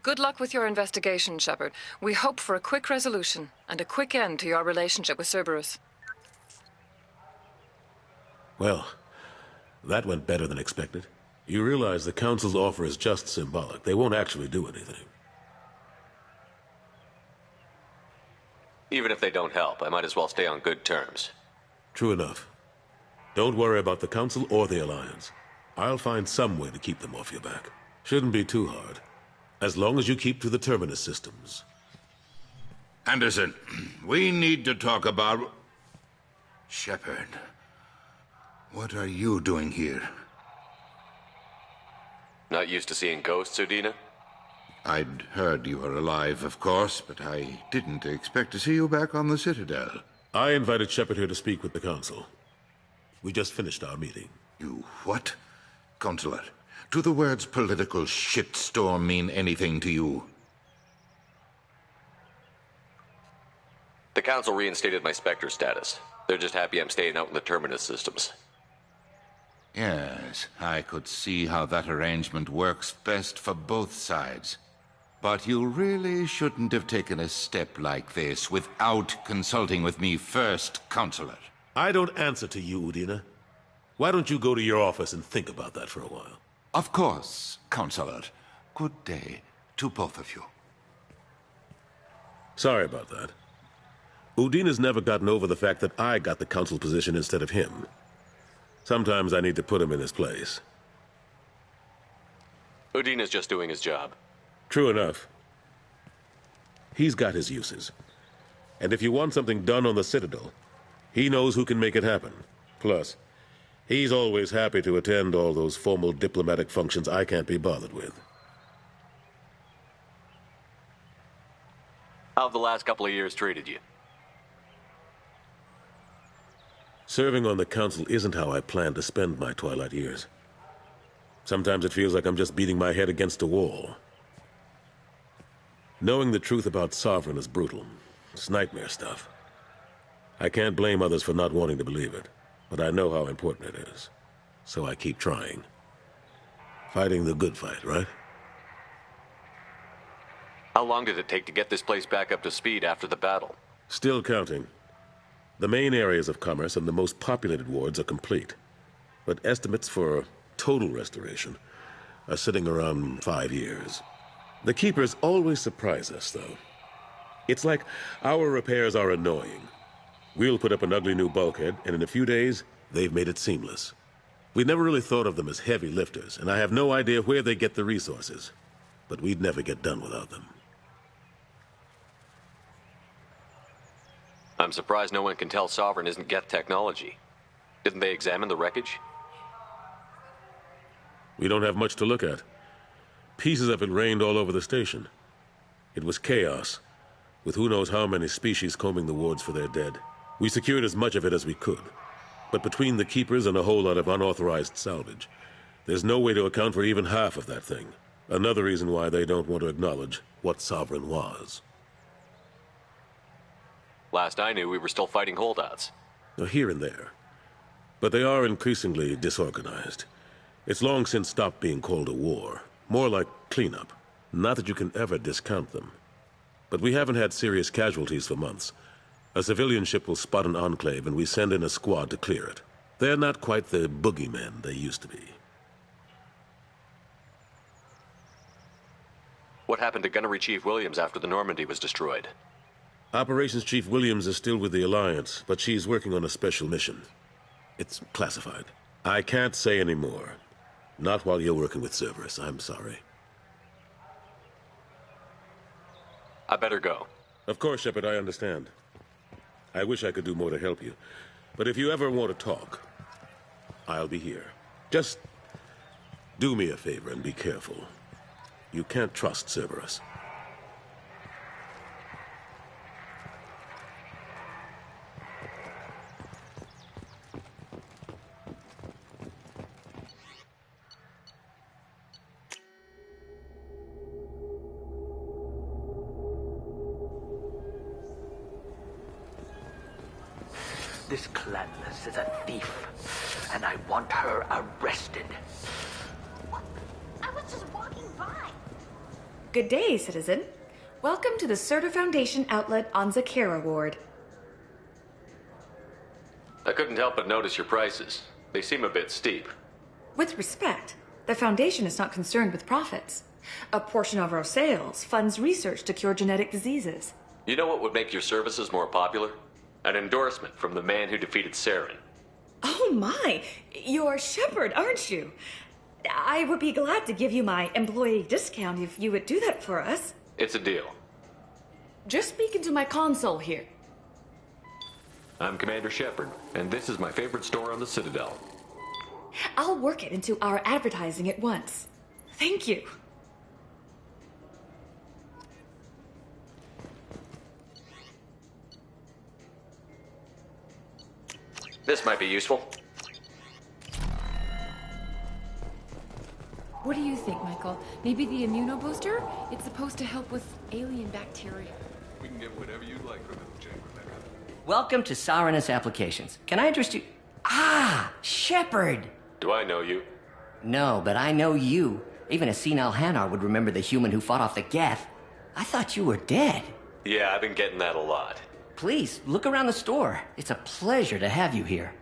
Good luck with your investigation, Shepard. We hope for a quick resolution and a quick end to your relationship with Cerberus. Well, that went better than expected. You realize the Council's offer is just symbolic. They won't actually do anything. Even if they don't help, I might as well stay on good terms. True enough. Don't worry about the Council or the Alliance. I'll find some way to keep them off your back. Shouldn't be too hard. As long as you keep to the Terminus systems. Anderson, we need to talk about... Shepard, what are you doing here? Not used to seeing ghosts, Udina? I'd heard you were alive, of course, but I didn't expect to see you back on the Citadel. I invited Shepard here to speak with the Council. We just finished our meeting. You what? Counselor, do the words political shitstorm mean anything to you? The Council reinstated my Spectre status. They're just happy I'm staying out in the Terminus systems. Yes, I could see how that arrangement works best for both sides. But you really shouldn't have taken a step like this without consulting with me first, Counselor. I don't answer to you, Udina. Why don't you go to your office and think about that for a while? Of course, Counselor. Good day to both of you. Sorry about that. Udina's never gotten over the fact that I got the Council position instead of him. Sometimes I need to put him in his place. Udina's just doing his job. True enough. He's got his uses. And if you want something done on the Citadel, he knows who can make it happen. Plus, he's always happy to attend all those formal diplomatic functions I can't be bothered with. How have the last couple of years treated you? Serving on the council isn't how I plan to spend my twilight years. Sometimes it feels like I'm just beating my head against a wall. Knowing the truth about Sovereign is brutal. It's nightmare stuff. I can't blame others for not wanting to believe it, but I know how important it is. So I keep trying. Fighting the good fight, right? How long did it take to get this place back up to speed after the battle? Still counting. The main areas of commerce and the most populated wards are complete. But estimates for total restoration are sitting around 5 years. The Keepers always surprise us, though. It's like our repairs are annoying. We'll put up an ugly new bulkhead, and in a few days, they've made it seamless. We never really thought of them as heavy lifters, and I have no idea where they get the resources. But we'd never get done without them. I'm surprised no one can tell Sovereign isn't Geth technology. Didn't they examine the wreckage? We don't have much to look at. Pieces of it rained all over the station. It was chaos, with who knows how many species combing the wards for their dead. We secured as much of it as we could. But between the Keepers and a whole lot of unauthorized salvage, there's no way to account for even half of that thing. Another reason why they don't want to acknowledge what Sovereign was. Last I knew, we were still fighting holdouts. Here and there. But they are increasingly disorganized. It's long since stopped being called a war. More like cleanup. Not that you can ever discount them. But we haven't had serious casualties for months. A civilian ship will spot an enclave and we send in a squad to clear it. They're not quite the boogeymen they used to be. What happened to Gunnery Chief Williams after the Normandy was destroyed? Operations Chief Williams is still with the Alliance, but she's working on a special mission. It's classified. I can't say any more. Not while you're working with Cerberus, I'm sorry. I better go. Of course, Shepard, I understand. I wish I could do more to help you. But if you ever want to talk, I'll be here. Just do me a favor and be careful. You can't trust Cerberus. This Clanless is a thief, and I want her arrested. I was just walking by. Good day, citizen. Welcome to the Surtur Foundation outlet on Zakera Ward. I couldn't help but notice your prices. They seem a bit steep. With respect, the Foundation is not concerned with profits. A portion of our sales funds research to cure genetic diseases. You know what would make your services more popular? An endorsement from the man who defeated Saren. Oh my! You're Shepard, aren't you? I would be glad to give you my employee discount if you would do that for us. It's a deal. Just speak into my console here. I'm Commander Shepard, and this is my favorite store on the Citadel. I'll work it into our advertising at once. Thank you. This might be useful. What do you think, Michael? Maybe the immunobooster? It's supposed to help with alien bacteria. We can get whatever you'd like from it, Jane Rebecca. Welcome to Sauronus Applications. Can I interest you? Ah, Shepard! Do I know you? No, but I know you. Even a senile Hanar would remember the human who fought off the Geth. I thought you were dead. Yeah, I've been getting that a lot. Please, look around the store. It's a pleasure to have you here.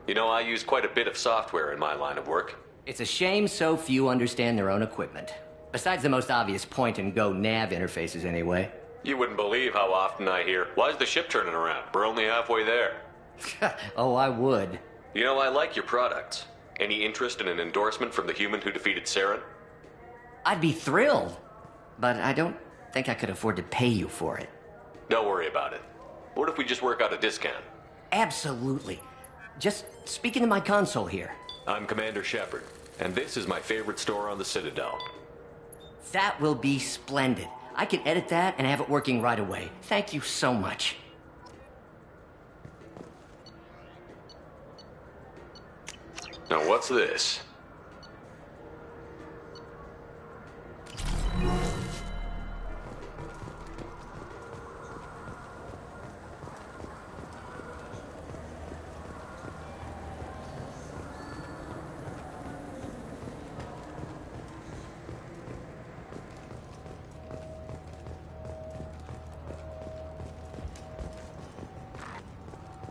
You know, I use quite a bit of software in my line of work. It's a shame so few understand their own equipment. Besides the most obvious point-and-go nav interfaces, anyway. You wouldn't believe how often I hear, "Why's the ship turning around? We're only halfway there." Oh, I would. You know, I like your products. Any interest in an endorsement from the human who defeated Saren? I'd be thrilled. But I don't think I could afford to pay you for it. Don't worry about it. What if we just work out a discount? Absolutely. Just speak into my console here. I'm Commander Shepard, and this is my favorite store on the Citadel. That will be splendid. I can edit that and have it working right away. Thank you so much. Now what's this?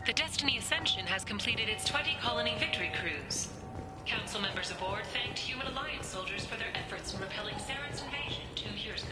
The Destiny Ascension has completed its 20-colony victory cruise. Council members aboard thanked Human Alliance soldiers for their efforts in repelling Saren's invasion 2 years ago.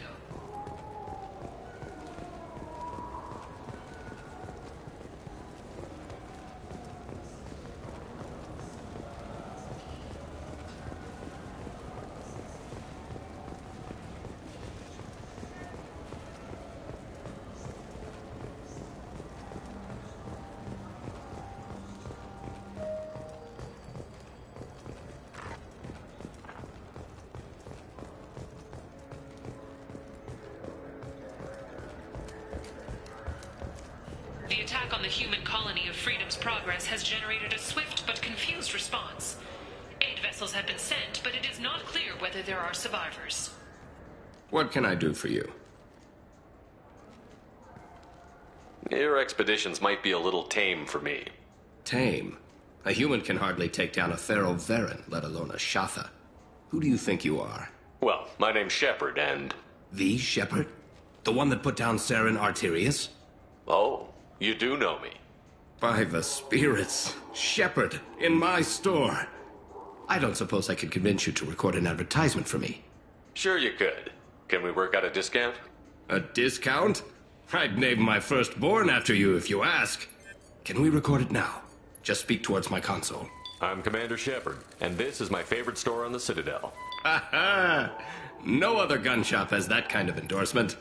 The attack on the human colony of Freedom's Progress has generated a swift but confused response. Aid vessels have been sent, but it is not clear whether there are survivors. What can I do for you? Your expeditions might be a little tame for me. Tame? A human can hardly take down a Thero Varen, let alone a Shatha. Who do you think you are? Well, my name's Shepard, and... The Shepard? The one that put down Saren Arterius? Oh, you do know me. By the spirits. Shepard, in my store. I don't suppose I could convince you to record an advertisement for me. Sure you could. Can we work out a discount? A discount? I'd name my firstborn after you if you ask. Can we record it now? Just speak towards my console. I'm Commander Shepard, and this is my favorite store on the Citadel. Ha ha! No other gun shop has that kind of endorsement.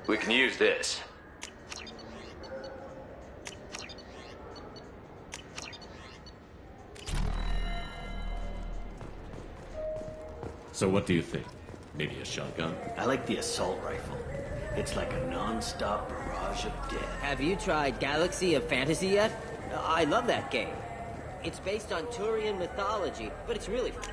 We can use this. So what do you think? Maybe a shotgun? I like the assault rifle. It's like a non-stop barrage of death. Have you tried Galaxy of Fantasy yet? I love that game. It's based on Turian mythology, but it's really fun.